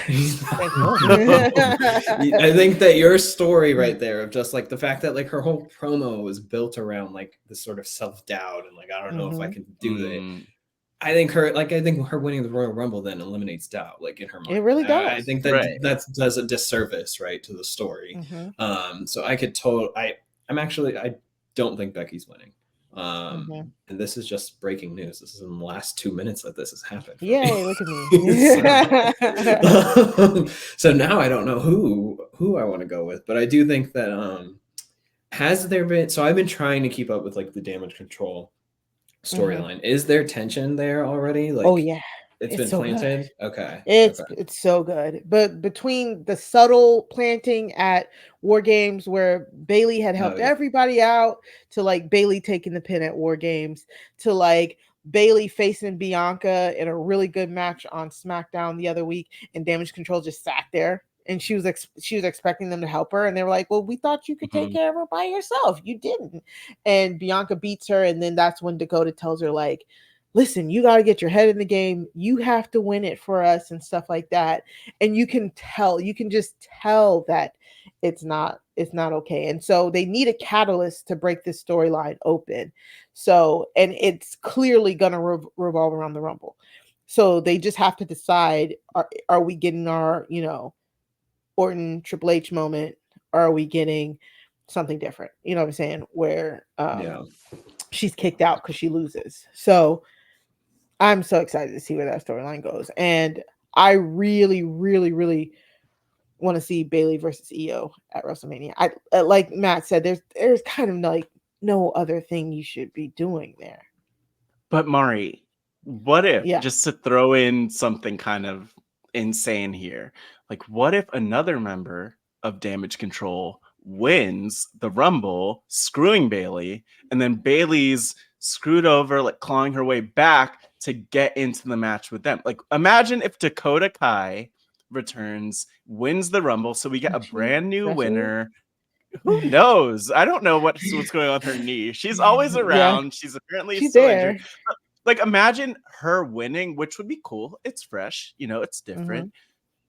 S6: think that your story right there of just like the fact that like her whole promo was built around like this sort of self-doubt and like I don't know if I can do it. I think her winning the Royal Rumble then eliminates doubt, like in her mind.
S2: It really does.
S6: I think that that does a disservice, right, to the story. So I could I don't think Becky's winning. And this is just breaking news. This is in the last 2 minutes that this has happened.
S2: Yay, look at
S6: me. So now I don't know who I want to go with, but I do think that has there been, so I've been trying to keep up with like the damage control storyline. Is there tension there already? Like,
S2: oh yeah,
S6: it's been so planted. Good. Okay,
S2: it's so good. But between the subtle planting at War Games, where Bailey had helped everybody out, to like Bailey taking the pin at War Games, to like Bailey facing Bianca in a really good match on SmackDown the other week, and Damage Control just sat there. And she was expecting them to help her, and they were like, "Well, we thought you could take care of her by yourself. You didn't." And Bianca beats her, and then that's when Dakota tells her, like, "Listen, you got to get your head in the game. You have to win it for us," and stuff like that. And you can just tell that it's not okay. And so they need a catalyst to break this storyline open. So, and it's clearly gonna revolve around the Rumble. So they just have to decide: are we getting our Orton Triple H moment, or are we getting something different? You know what I'm saying? Where she's kicked out because she loses. So I'm so excited to see where that storyline goes. And I really, really, really want to see Bailey versus Io at WrestleMania. I like Matt said, there's kind of like no other thing you should be doing there.
S3: But Mari, what if, just to throw in something kind of insane here, like what if another member of Damage Control wins the Rumble, screwing Bailey, and then Bailey's screwed over, like clawing her way back to get into the match with them? Like imagine if Dakota Kai returns, wins the Rumble, so we get a brand new winner. Who knows? I don't know what's going on with her knee. She's always around. She's apparently still injured. But, like imagine her winning, which would be cool. It's fresh, it's different.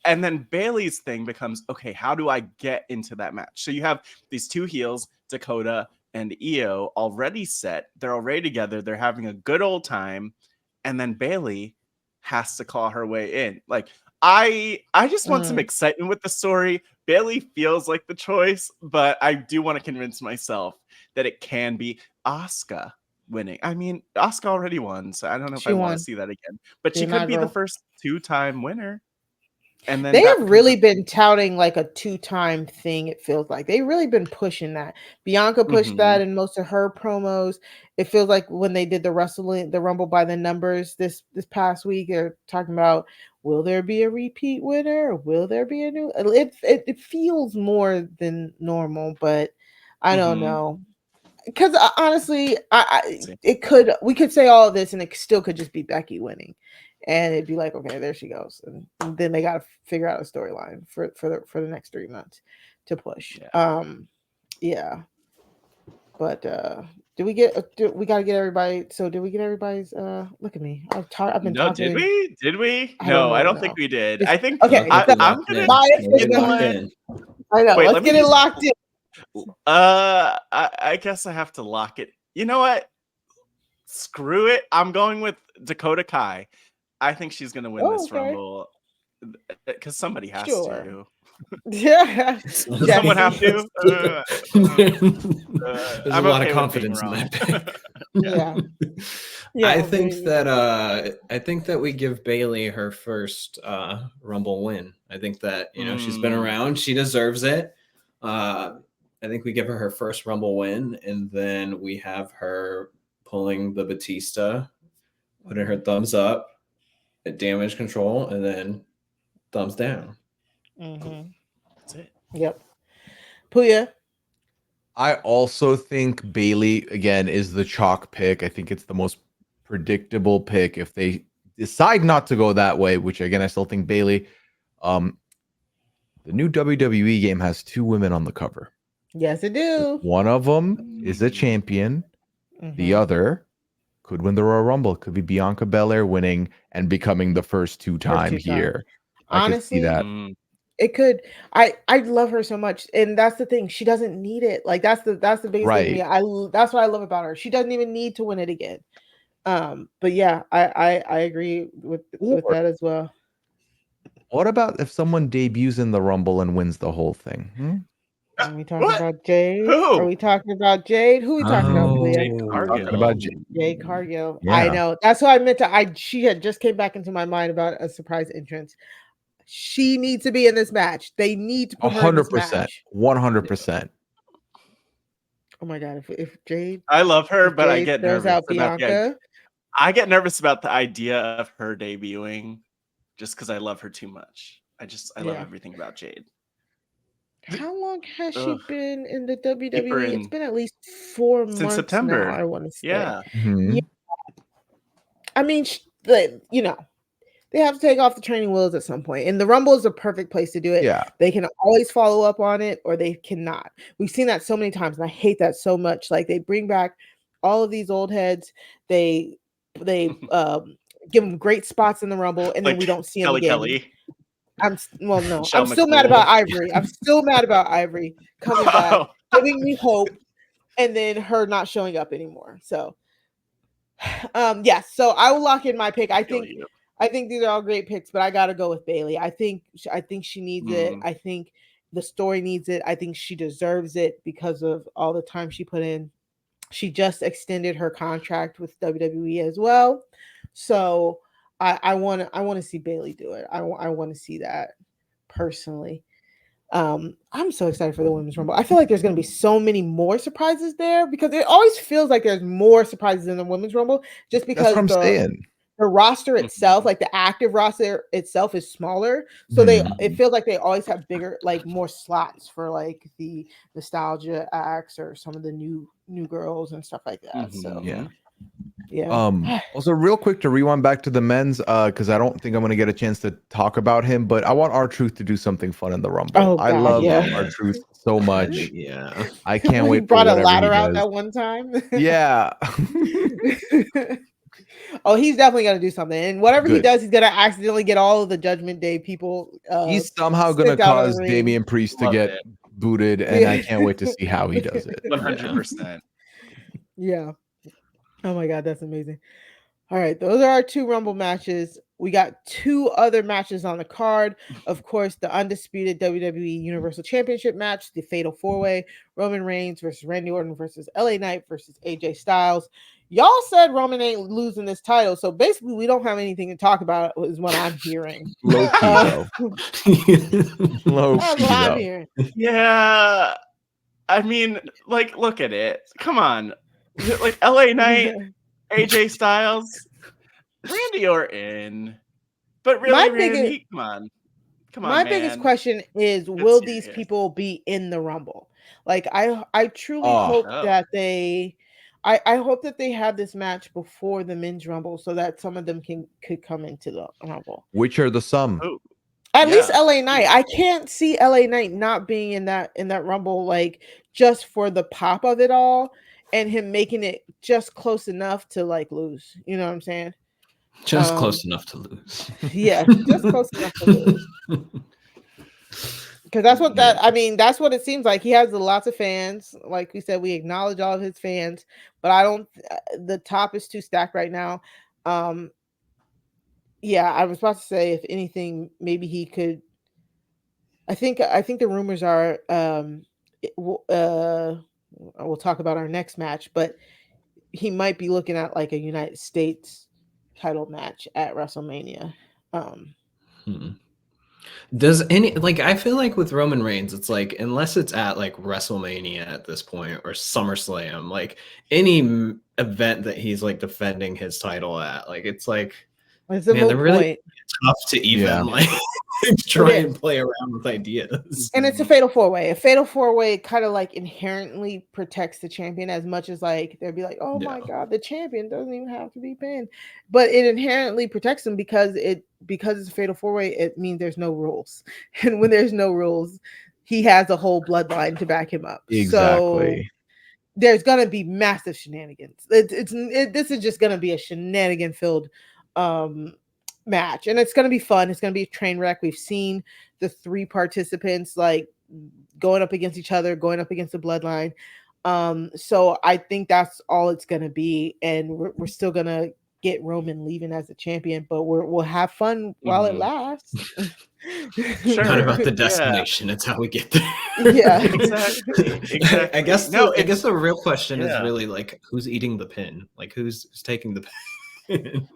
S3: And then Bailey's thing becomes, okay, how do I get into that match? So you have these 2 heels, Dakota and Io, already set. They're already together. They're having a good old time. And then Bailey has to claw her way in. Like, I just want some excitement with the story. Bailey feels like the choice, but I do want to convince myself that it can be Asuka winning. I mean, Asuka already won, so I don't know if I want to see that again. But she could be the first 2-time winner. And then
S2: they have really been touting like a 2-time thing. It feels like they've really been pushing that. Bianca pushed that in most of her promos. It feels like when they did the Rumble by the numbers this past week, they're talking about, will there be a repeat winner? Or will there be a new? It feels more than normal, but I don't know. Because honestly, we could say all of this and it still could just be Becky winning. and it'd be like, okay, there she goes, and then they got to figure out a storyline for the next 3 months to push. Yeah. But we got to get everybody? So did we get everybody's? Look at me. I've been talking.
S3: Did we? Did we?
S2: I
S3: No,
S2: don't
S3: I
S2: know,
S3: don't
S2: no.
S3: think we did.
S2: It's-
S3: I think
S2: okay,
S3: I'm gonna.
S6: Locked
S3: You know what?
S6: in.
S2: I know.
S3: Wait,
S2: Let's
S3: let me
S2: get it
S3: just-
S2: locked in.
S3: I guess I have to lock it. You know what? Screw it. I'm going with Dakota Kai. I think she's gonna win this Rumble because somebody has to.
S2: Yeah.
S3: Someone have to.
S6: There's
S3: I'm
S6: a lot
S3: okay
S6: of
S3: with
S6: confidence in
S3: being
S6: that pick.
S2: Yeah.
S6: I think that we give Bailey her first Rumble win. I think that she's been around, she deserves it. I think we give her first Rumble win, and then we have her pulling the Batista, putting her thumbs up at Damage Control, and then thumbs down.
S3: That's it.
S2: Yep. Pooya.
S5: I also think Bailey again is the chalk pick. I think it's the most predictable pick. If they decide not to go that way, which again I still think Bailey. The new WWE game has 2 women on the cover.
S2: Yes, it do.
S5: One of them is a champion. The other could win the Royal Rumble. Could be Bianca Belair winning and becoming the first 2-time here. I could see that.
S2: It could. I love her so much, and that's the thing. She doesn't need it. Like that's the biggest thing to me. That's what I love about her. She doesn't even need to win it again. But yeah, I agree with that as well.
S5: What about if someone debuts in the Rumble and wins the whole thing?
S2: Are we talking about Jade?
S3: Who?
S2: Are we talking about Jade? Who are we talking about?
S3: Jade Cargill.
S5: Talking about
S2: Jade Cargill.
S5: Yeah.
S2: I know. That's what I meant to. She had just came back into my mind about a surprise entrance. She needs to be in this match. They need to put her in this
S5: 100%.
S2: match.
S5: 100%.
S2: Oh my god! If Jade,
S3: I love her, but I
S2: Jade
S3: get
S2: throws
S3: nervous
S2: out
S3: about
S2: Bianca.
S3: I get nervous about the idea of her debuting, just because I love her too much. I love everything about Jade.
S2: How long has she been in the
S3: her
S2: WWE?
S3: in-
S2: It's been at least 4 months
S3: Since September.
S2: now, I want to say.
S3: Yeah.
S2: Yeah. I mean, they have to take off the training wheels at some point, and the Rumble is a perfect place to do it.
S5: Yeah.
S2: They can always follow up on it, or they cannot. We've seen that so many times, and I hate that so much. Like they bring back all of these old heads. They give them great spots in the Rumble, and then we don't see them again.
S3: Kelly.
S2: I'm
S3: Michelle
S2: still mad about Ivory. I'm still mad about Ivory coming back, giving me hope, and then her not showing up anymore. So, so I will lock in my pick. I think these are all great picks, but I got to go with Bailey. I think she needs it. I think the story needs it. I think she deserves it because of all the time she put in. She just extended her contract with WWE as well, so. I want to see Bailey do it. I want to see that personally. I'm so excited for the Women's Rumble. I feel like there's going to be so many more surprises there because it always feels like there's more surprises in the Women's Rumble just because the roster itself, like the active roster itself, is smaller. So it feels like they always have bigger, like more slots for like the nostalgia acts or some of the new girls and stuff like that. So
S5: yeah.
S2: Also,
S5: real quick to rewind back to the men's, because I don't think I'm going to get a chance to talk about him, but I want R-Truth to do something fun in the Rumble. I love R-Truth so much.
S6: Yeah,
S5: I can't wait.
S2: He brought a ladder out that one time.
S5: Yeah.
S2: Oh, he's definitely going to do something, and whatever he does, he's going to accidentally get all of the Judgment Day people.
S5: He's somehow going to cause Damian Priest to get booted, and I can't wait to see how he does it.
S3: 100%.
S2: Yeah. Oh my god, that's amazing. All right, those are our 2 Rumble matches. We got 2 other matches on the card. Of course, the undisputed WWE Universal Championship match, the Fatal 4-Way, Roman Reigns versus Randy Orton versus LA Knight versus AJ Styles. Y'all said Roman ain't losing this title, so basically we don't have anything to talk about, is what I'm hearing.
S5: Low key, though. Low key,
S2: that's what I'm hearing.
S3: Yeah. I mean, like, look at it. Come on. Like LA Knight, AJ Styles, Randy Orton, but really, Randy, come on,
S2: my biggest question is: will these people be in the Rumble? Like, I truly hope that they. I hope that they have this match before the men's rumble so that some of them could come into the rumble.
S5: Which are the some?
S3: Oh,
S2: At least
S3: yeah.
S2: LA Knight. I can't see LA Knight not being in that rumble, like just for the pop of it all and him making it just close enough to like lose. You know what I'm saying?
S6: Just close enough to lose.
S2: Yeah, just close enough to lose. Because that's what that's what it seems like. He has lots of fans. Like we said, we acknowledge all of his fans, but I don't. The top is too stacked right now. Yeah, I was about to say, if anything, maybe he could. I think the rumors are. We'll talk about our next match, but he might be looking at like a United States title match at WrestleMania.
S6: Does any I feel like with Roman Reigns, it's like unless it's at like WrestleMania at this point or SummerSlam, like any event that he's like defending his title at, like it's like
S2: it's a moot
S6: really
S2: point.
S6: tough to even like try and play around with ideas.
S2: And it's a fatal 4-way. A fatal 4-way kind of like inherently protects the champion as much as like they'd be like, oh my god, the champion doesn't even have to be pinned, but it inherently protects him because it's a fatal 4-way. It means there's no rules, and when there's no rules, he has a whole bloodline to back him up.
S5: Exactly.
S2: So there's gonna be massive shenanigans. This is just gonna be a shenanigan filled match, and it's going to be fun. It's going to be a train wreck. We've seen the 3 participants like going up against each other, going up against the bloodline. So I think that's all it's going to be, and we're still going to get Roman leaving as a champion, but we'll have fun while it lasts.
S6: Sure. Not about the destination. It's how we get there.
S2: Yeah,
S6: exactly. I guess the real question is really like who's eating the pin, like who's taking the pin.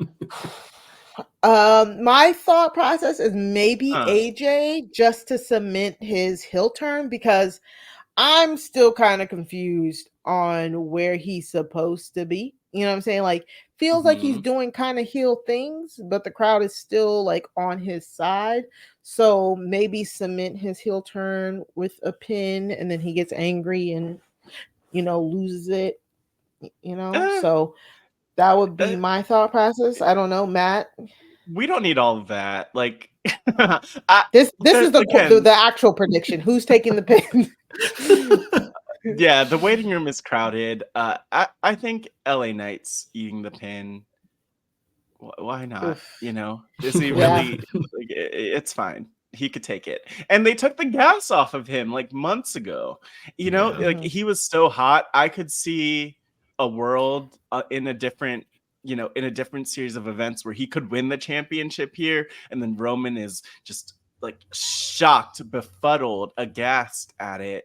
S2: My thought process is maybe AJ, just to cement his heel turn, because I'm still kind of confused on where he's supposed to be. You know what I'm saying? Like, feels like he's doing kind of heel things, but the crowd is still like on his side. So maybe cement his heel turn with a pin, and then he gets angry and loses it. So that would be my thought process. I don't know, Matt.
S3: We don't need all of that. Like
S2: this is the actual prediction. Who's taking the pin?
S3: Yeah, the waiting room is crowded. I think LA Knight's eating the pin. Why not?
S2: Oof.
S3: Is he really? It's fine. He could take it. And they took the gas off of him like months ago. Like he was so hot. I could see a world in a different series of events where he could win the championship here, and then Roman is just like shocked, befuddled, aghast at it.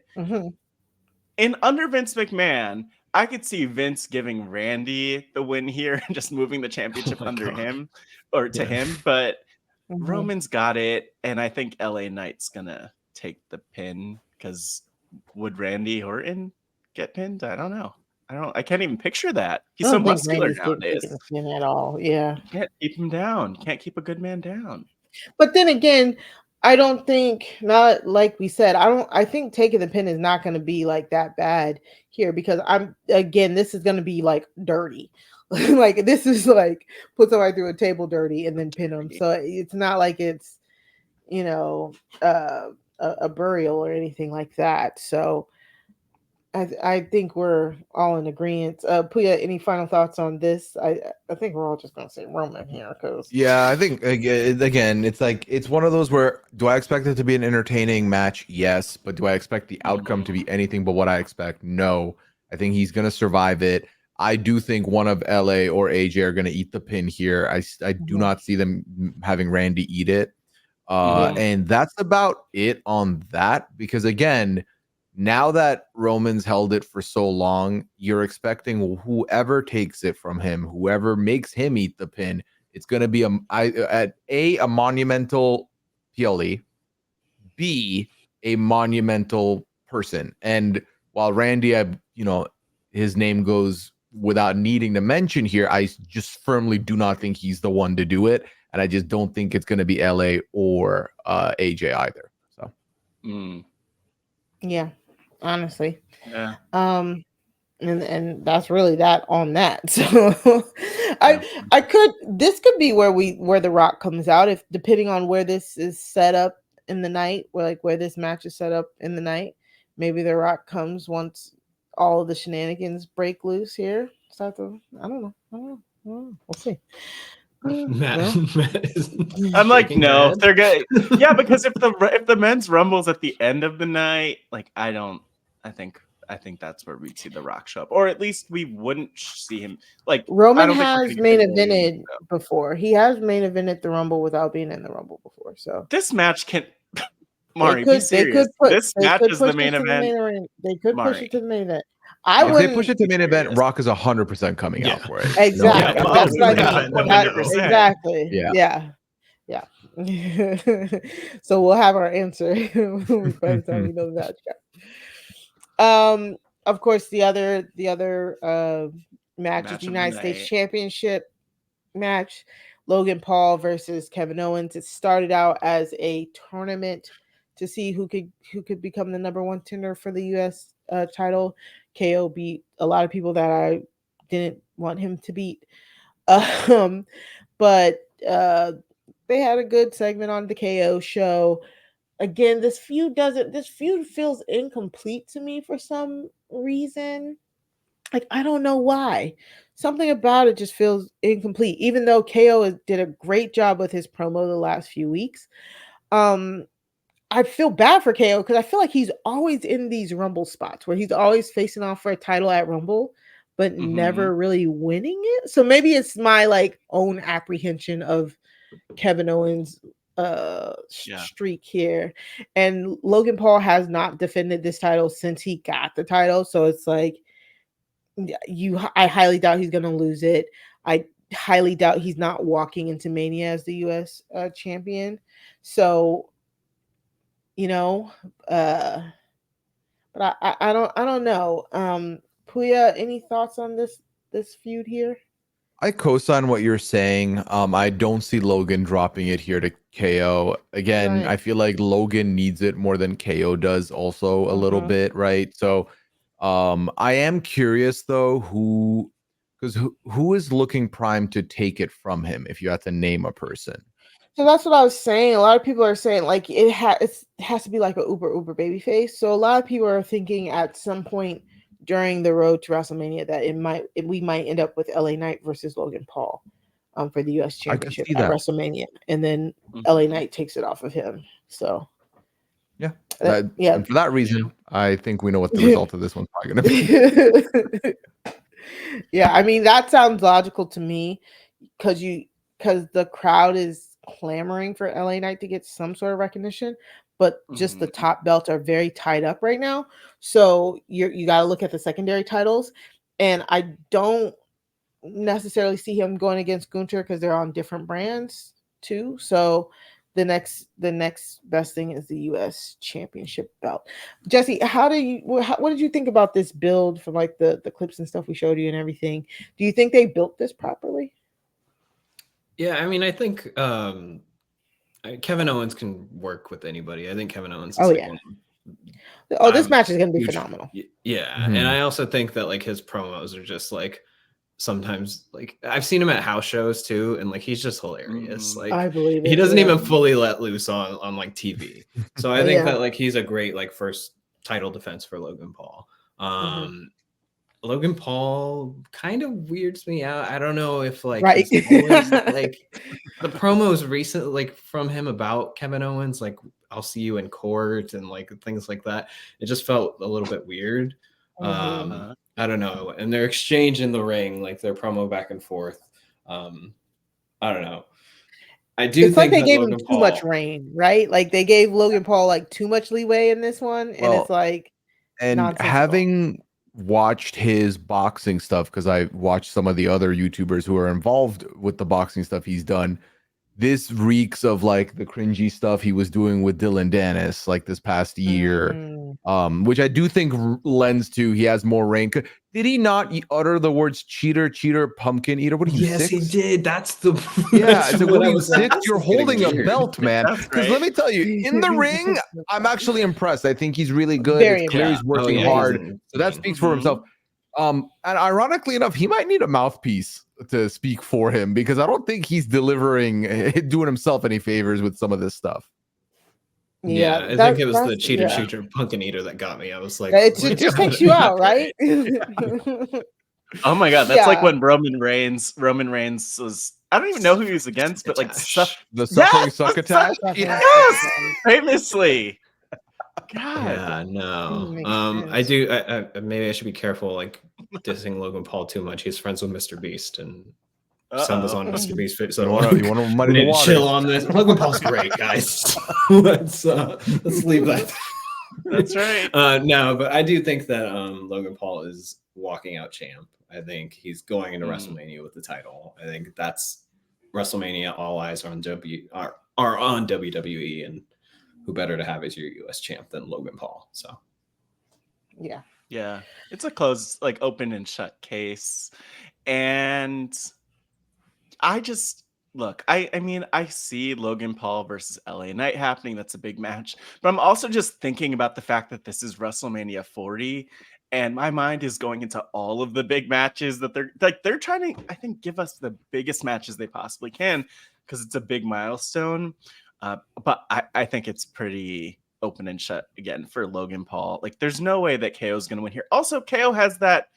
S3: And under Vince McMahon, I could see Vince giving Randy the win here and just moving the championship under him or to him, but Roman's got it, and I think LA Knight's gonna take the pin, because would Randy Orton get pinned? I don't know. I can't even picture that. He's so muscular nowadays.
S2: At all. Yeah.
S3: Can't keep him down. Can't keep a good man down.
S2: But then again, I don't think, not like we said, I think taking the pin is not going to be like that bad here, because this is going to be like dirty. Like this is like put somebody through a table dirty and then pin them. So it's not like it's, a burial or anything like that. So I think we're all in agreement. Pooya, any final thoughts on this? I think we're all just gonna say Roman here, because
S5: I think again, it's one of those where, do I expect it to be an entertaining match? Yes, but do I expect the outcome to be anything but what I expect? No. I think he's gonna survive it. I do think one of LA or AJ are gonna eat the pin here. I do not see them having Randy eat it. And that's about it on that, because again, now that Roman's held it for so long, you're expecting whoever takes it from him, whoever makes him eat the pin, it's going to be a monumental PLE, B, a monumental person. And while Randy, his name goes without needing to mention here, I just firmly do not think he's the one to do it. And I just don't think it's going to be LA or AJ either. So,
S2: yeah. Honestly.
S3: Yeah.
S2: and that's really that on that. So this could be where the Rock comes out, if depending on where this is set up in the night, where this match is set up in the night. Maybe the Rock comes once all of the shenanigans break loose here. I don't know. We'll see.
S3: I'm like, no, they're good. Yeah, because if the men's Rumble's at the end of the night, like I think that's where we'd see the Rock show up, or at least we wouldn't see him. Like
S2: Roman has main evented before. He has main evented the Rumble without being in the Rumble before. So
S3: this match can. Mari, be serious. This match is the main event.
S2: They could push it to the main event.
S5: If they push it to the main event, Rock is 100% coming out for it.
S2: Exactly.
S3: No,
S2: That's what I mean. Exactly. Yeah. So we'll have our answer by the time we know the match. Of course, the other match is the United States Championship match. Logan Paul versus Kevin Owens. It started out as a tournament to see who could become the number one contender for the U.S. Title. KO beat a lot of people that I didn't want him to beat, but they had a good segment on the KO show. Again, this feud feels incomplete to me for some reason. Like, I don't know why. Something about it just feels incomplete, even though KO did a great job with his promo the last few weeks. I feel bad for KO because I feel like he's always in these Rumble spots where he's always facing off for a title at Rumble, but never really winning it. So maybe it's my own apprehension of Kevin Owens' streak here. And Logan Paul has not defended this title since he got the title. So it's like, I highly doubt he's going to lose it. I highly doubt he's not walking into Mania as the U.S. champion. So, but I don't know. Pooya, any thoughts on this feud here?
S5: I co-sign what you're saying. I don't see Logan dropping it here to KO. Again, I feel like Logan needs it more than KO does also a little bit, right? So I am curious though who is looking primed to take it from him if you had to name a person.
S2: So that's what I was saying. A lot of people are saying it has to be like a uber babyface. So a lot of people are thinking at some point during the road to WrestleMania that we might end up with LA Knight versus Logan Paul for the US Championship at WrestleMania, and then LA Knight takes it off of him. So
S5: and for that reason, I think we know what the result of this one's probably going to
S2: be. Yeah, I mean that sounds logical to me because the crowd is clamoring for LA Knight to get some sort of recognition, but just the top belts are very tied up right now. So you got to look at the secondary titles, and I don't necessarily see him going against Gunther because they're on different brands too. So the next best thing is the U.S. Championship belt. Jesse, what did you think about this build from the clips and stuff we showed you and everything? Do you think they built this properly?
S6: Yeah, I mean, I think Kevin Owens can work with anybody. I think Kevin Owens is
S2: this match is going to be phenomenal.
S6: Yeah, and I also think that his promos are just sometimes I've seen him at house shows too, and he's just hilarious.
S2: I believe
S6: he doesn't even fully let loose on TV. So I think that he's a great first title defense for Logan Paul. Logan Paul kind of weirds me out. I don't know if he's always, the promos recently from him about Kevin Owens, I'll see you in court and things like that. It just felt a little bit weird. I don't know. And their exchange in the ring, their promo back and forth. I don't know. I do
S2: it's
S6: think
S2: they gave him too much reign, right? They gave Logan Paul too much leeway in this one, and it's
S5: having watched his boxing stuff, because I watched some of the other YouTubers who are involved with the boxing stuff he's done. This reeks of the cringy stuff he was doing with Dylan Dennis this past year, which I do think lends to he has more rank. Did he not utter the words cheater, pumpkin eater? What are you?
S6: Yes,
S5: 6?
S6: he did. That's the
S5: So what are you 6? You're holding a belt, man. Because let me tell you, in the ring, I'm actually impressed. I think he's really good. It's clear he's working hard. So that speaks for himself. And ironically enough, he might need a mouthpiece to speak for him because I don't think he's doing himself any favors with some of this stuff.
S6: Yeah, I think it was the cheater shooter pumpkin eater that got me. I was like,
S2: it just takes you out, right?
S3: Oh my god, that's like when Roman Reigns was, I don't even know who he was against, but like
S5: the suffering succotash.
S3: Yes, famously. God.
S6: Yeah, no. I do. I maybe I should be careful, like dissing Logan Paul too much. He's friends with Mr. Beast, and Sun was on Mr. Beast. So
S5: you want to muddy the water.
S6: Chill on this. Logan Paul's great, guys. let's leave that.
S3: That's right.
S6: No, but I do think that Logan Paul is walking out champ. I think he's going into WrestleMania with the title. I think that's WrestleMania. All eyes are on WWE, and who better to have as your US champ than Logan Paul? So,
S3: yeah, it's a closed, like open and shut case, and I just look. I mean, I see Logan Paul versus LA Knight happening. That's a big match, but I'm also just thinking about the fact that this is WrestleMania 40. And my mind is going into all of the big matches that they're trying to, I think, give us the biggest matches they possibly can because it's a big milestone. But I think it's pretty open and shut again for Logan Paul. Like, there's no way that KO is going to win here. Also, KO has that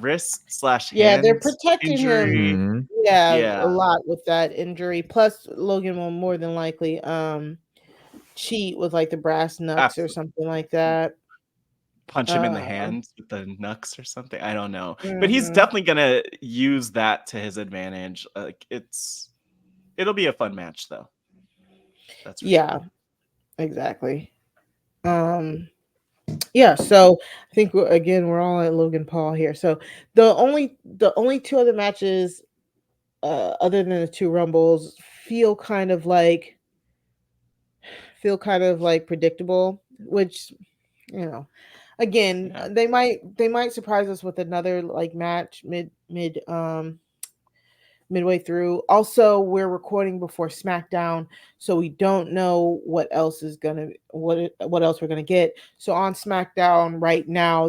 S3: wrist/hand
S2: they're protecting
S3: injury.
S2: him. A lot with that injury. Plus, Logan will more than likely cheat with like the brass knucks or something like that.
S3: Punch him in the hands with the knucks or something. I don't know, but he's definitely gonna use that to his advantage. Like it'll be a fun match though. That's
S2: exactly. So I think we're all at Logan Paul here. So the only two other matches, other than the two Rumbles, feel kind of like predictable, which again, they might surprise us with another like match midway through. Also, we're recording before SmackDown, so we don't know what else we're gonna get. So on SmackDown right now,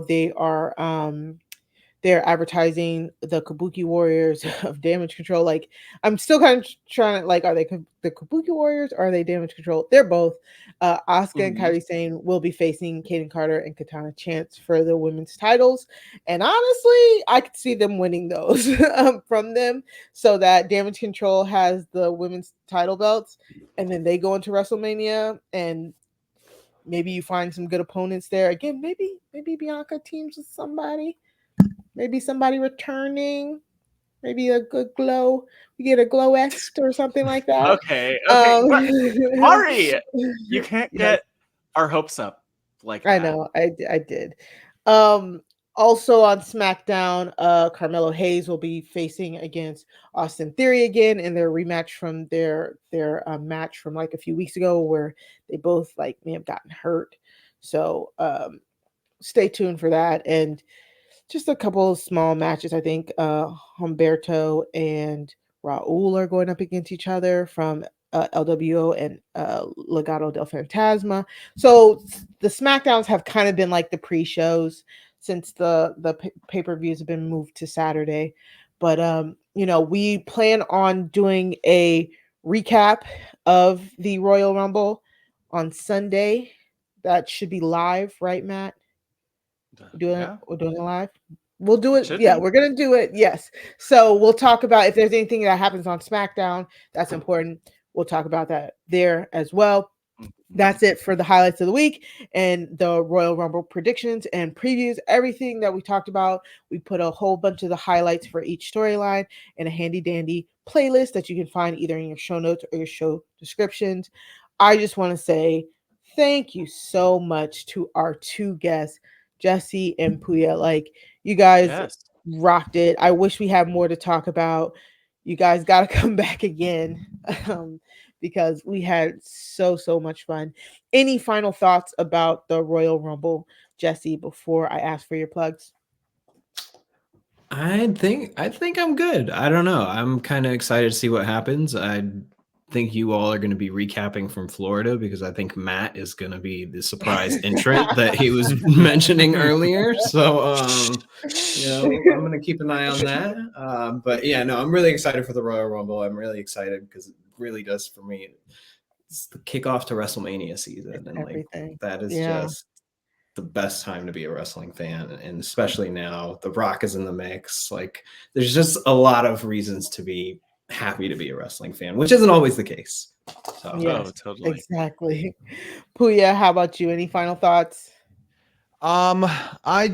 S2: they're advertising the Kabuki Warriors of Damage Control. Like, I'm still kind of trying to, like, are they the Kabuki Warriors or are they Damage Control? They're both. Asuka and Kairi Sane will be facing Kaden Carter and Katana Chance for the women's titles. And honestly, I could see them winning those from them so that Damage Control has the women's title belts. And then they go into WrestleMania and maybe you find some good opponents there. Again, maybe Bianca teams with somebody. Maybe somebody returning, maybe a good glow. We get a glow X or something like that.
S3: Okay. Mari, you can't get our hopes up like that.
S2: I know, I did. Also on SmackDown, Carmelo Hayes will be facing against Austin Theory again in their rematch from their match from like a few weeks ago where they both like may have gotten hurt. So stay tuned for that. And just a couple of small matches. I think Humberto and Raul are going up against each other from LWO and Legado del Fantasma. So the SmackDowns have kind of been like the pre-shows since the pay-per-views have been moved to Saturday. But we plan on doing a recap of the Royal Rumble on Sunday. That should be live, right, Matt? We're doing it live. We'll do it. We're gonna do it. Yes. So we'll talk about if there's anything that happens on SmackDown that's important. We'll talk about that there as well. That's it for the highlights of the week and the Royal Rumble predictions and previews. Everything that we talked about, we put a whole bunch of the highlights for each storyline in a handy dandy playlist that you can find either in your show notes or your show descriptions. I just want to say thank you so much to our two guests, Jesse and Pooya. Like, you guys rocked it. I wish we had more to talk about. You guys got to come back again because we had so much fun. Any final thoughts about the Royal Rumble, Jesse, before I ask for your plugs?
S6: I think I'm good. I don't know. I'm kind of excited to see what happens. think you all are going to be recapping from Florida because I think Matt is going to be the surprise entrant that he was mentioning earlier. So, I'm going to keep an eye on that. But yeah, no, I'm really excited for the Royal Rumble. I'm really excited because it really does for me. It's the kickoff to WrestleMania season, and
S2: everything.
S6: That is just the best time to be a wrestling fan, and especially now The Rock is in the mix. Like, there's just a lot of reasons to be happy to be a wrestling fan, which isn't always the case. So
S2: Yes,
S3: totally.
S2: exactly. Pooya, how about you? Any final thoughts?
S5: I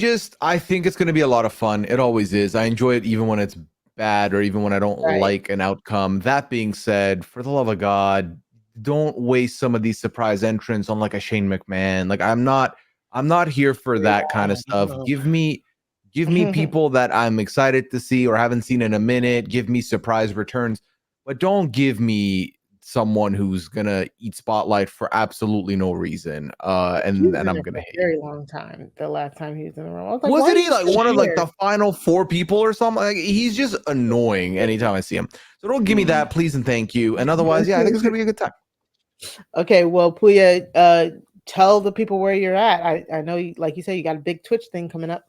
S5: think it's going to be a lot of fun. It always is. I enjoy it even when it's bad or even when I don't like an outcome. That being said, for the love of God, don't waste some of these surprise entrants on like a Shane McMahon. Like I'm not here for that kind of stuff. Give me people that I'm excited to see or haven't seen in a minute. Give me surprise returns, but don't give me someone who's gonna eat spotlight for absolutely no reason. And I'm gonna hate.
S2: Very long time. The last time he was in the room, I was like,
S5: wasn't he like one of like the final 4 people or something? Like, he's just annoying anytime I see him. So don't give me that, please and thank you. And otherwise, yeah, I think it's gonna be a good time.
S2: Okay, well, Pooya, tell the people where you're at. I know, like you said, you got a big Twitch thing coming up.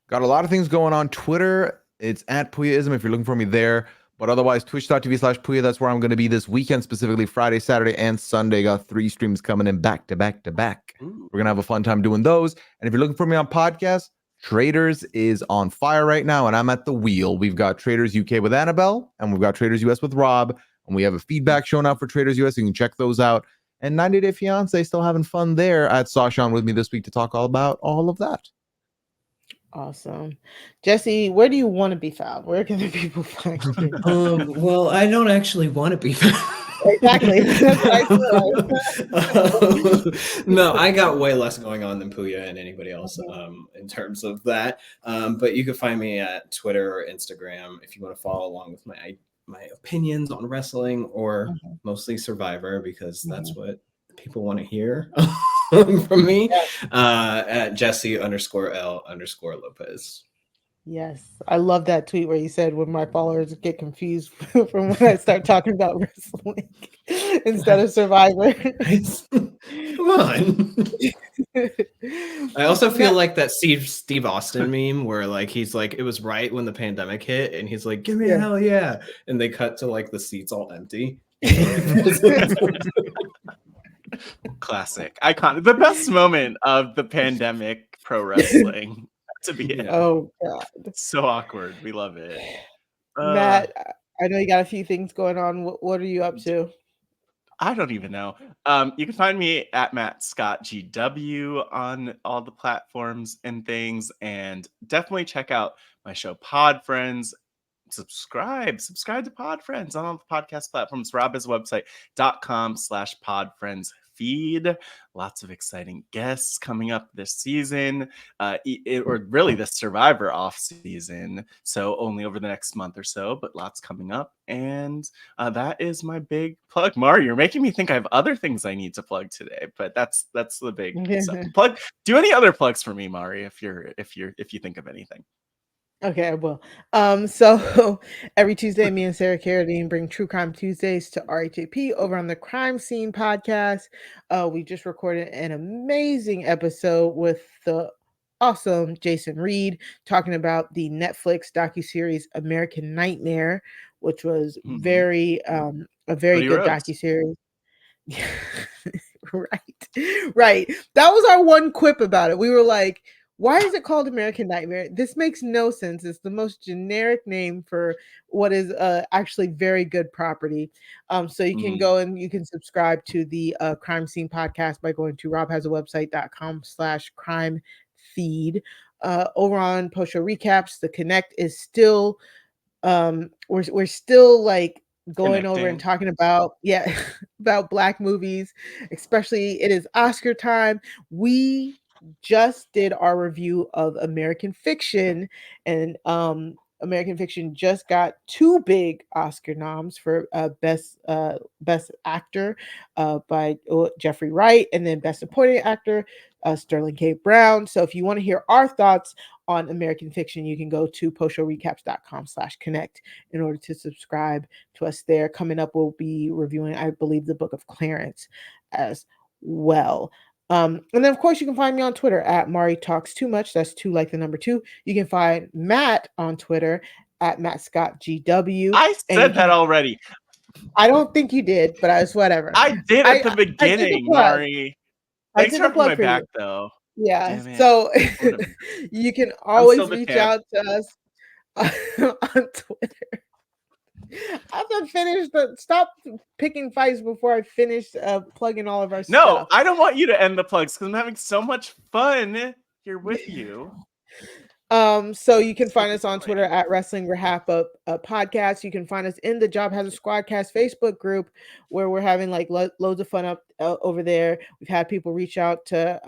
S5: Got a lot of things going on. Twitter, it's at Pooyaism if you're looking for me there. But otherwise, twitch.tv/Pooya. That's where I'm going to be this weekend, specifically Friday, Saturday, and Sunday. Got 3 streams coming in back to back to back. We're going to have a fun time doing those. And if you're looking for me on podcasts, Traders is on fire right now, and I'm at the wheel. We've got Traders UK with Annabelle, and we've got Traders US with Rob. And we have a feedback showing up for Traders US. You can check those out. And 90 Day Fiance, still having fun there. I had Sasha on with me this week to talk all about all of that.
S2: Awesome. Jesse, where do you want to be found? Where can the people find you?
S6: Well, I don't actually want to be found.
S2: Exactly.
S6: No, I got way less going on than Pooya and anybody else in terms of that. But you can find me at Twitter or Instagram if you want to follow along with my opinions on wrestling or mostly Survivor, because that's what people want to hear from me. At Jesse_L_Lopez.
S2: Yes, I love that tweet where you said when my followers get confused from when I start talking about wrestling instead of Survivor.
S6: Come on. I also feel like that Steve Austin meme where like he's like, it was right when the pandemic hit and he's like, give me a hell yeah, and they cut to like the seats all empty.
S3: Classic, iconic, the best moment of the pandemic pro wrestling to be in.
S2: Oh God,
S3: so awkward. We love it.
S2: Matt, I know you got a few things going on. What are you up to?
S3: I don't even know. You can find me at Matt Scott GW on all the platforms and things, and definitely check out my show Pod Friends. Subscribe to Pod Friends on all the podcast platforms. Rob has a website.com/podfriends feed. Lots of exciting guests coming up this season, or really the Survivor off season. So only over the next month or so, but lots coming up. And that is my big plug. Mari, you're making me think I have other things I need to plug today, but that's the big plug. Do any other plugs for me, Mari, if you think of anything.
S2: Okay, I will. So every Tuesday, me and Sarah Carradine bring True Crime Tuesdays to RHAP over on the Crime Scene podcast. We just recorded an amazing episode with the awesome Jason Reed talking about the Netflix docuseries American Nightmare, which was a very good docuseries. Right. That was our one quip about it. We were like, why is it called American Nightmare? This makes no sense. It's the most generic name for what is actually very good property. So you can go and you can subscribe to the Crime Scene podcast by going to robhasawebsite.com/crime feed. Over on Post Show Recaps, the Connect is still we're still like going over and talking about about Black movies, especially it is Oscar time. We just did our review of American Fiction, and American Fiction just got 2 big Oscar noms for best actor by Jeffrey Wright, and then best supporting actor Sterling K. Brown. So if you want to hear our thoughts on American Fiction, you can go to postshowrecaps.com/connect in order to subscribe to us there. Coming up, we'll be reviewing, I believe, the Book of Clarence as well. And then, of course, you can find me on Twitter at Mari Talks Too Much. That's 2 like the number 2. You can find Matt on Twitter at Matt Scott GW.
S3: I said that already.
S2: I don't think you did, but I was whatever.
S3: I did at the beginning, Mari. Thanks for having my back, though.
S2: Yeah. So you can always reach out to us on Twitter. I haven't finished. Stop picking fights before I finish plugging all of our stuff.
S3: No, I don't want you to end the plugs because I'm having so much fun here with you.
S2: So you can find us on Twitter at Wrestling RHAPUp podcast. You can find us in the Job Has a Squadcast Facebook group where we're having like loads of fun up over there. We've had people reach out to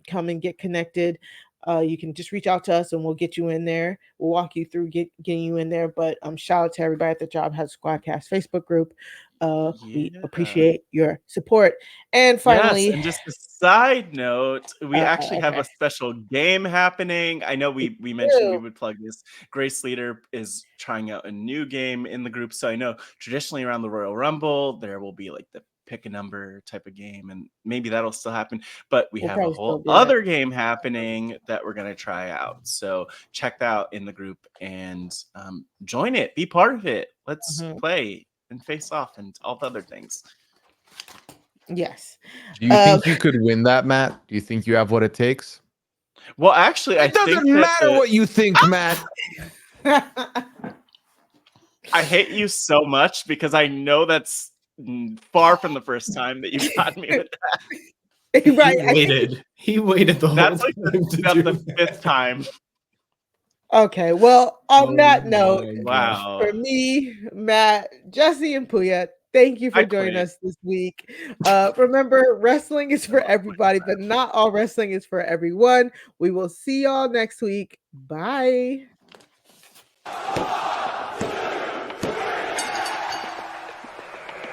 S2: come and get connected. You can just reach out to us and we'll get you in there. We'll walk you through getting you in there. But shout out to everybody at the Job Has a Squadcast Facebook group. We appreciate your support. And finally,
S3: and just a side note, we actually have a special game happening. I know we mentioned we would plug this. Grace Leader is trying out a new game in the group. So I know traditionally around the Royal Rumble, there will be like the pick a number type of game, and maybe that'll still happen, but we'll have a whole other game happening that we're going to try out. So check that out in the group and join it, be part of it. Let's play and face off and all the other things.
S2: Yes.
S5: Do you think you could win that, Matt? Do you think you have what it takes?
S3: Well, actually,
S5: it doesn't matter what you think, Matt.
S3: I hate you so much because I know that's far from the first time that you got me with that.
S2: Right.
S6: He waited the whole time.
S3: That's like the 5th time.
S2: Okay, well, on that note,
S3: wow.
S2: For me, Matt, Jesse, and Pooya, thank you for joining us this week. Remember, wrestling is for everybody, but not all wrestling is for everyone. We will see y'all next week. Bye.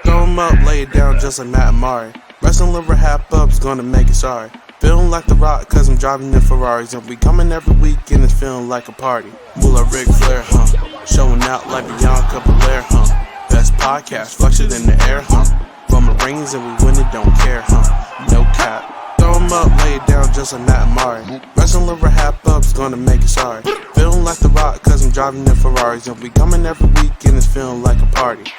S1: Throw 'em up, lay it down just like Matt and Mari. Wrestling liver RHAPUp's gonna make it sorry. Feeling like The Rock cause I'm driving in Ferraris. And we coming every week and it's feeling like a party. Moolah Ric Flair, showing out like Bianca Belair, Best podcast, flush it in the air, From the rings and we win it, don't care, No cap. Throw 'em up, lay it down just like Matt and Mari. Wrestling liver RHAPUp's gonna make it sorry. Feeling like The Rock cause I'm driving in Ferraris. And we coming every week and it's feeling like a party.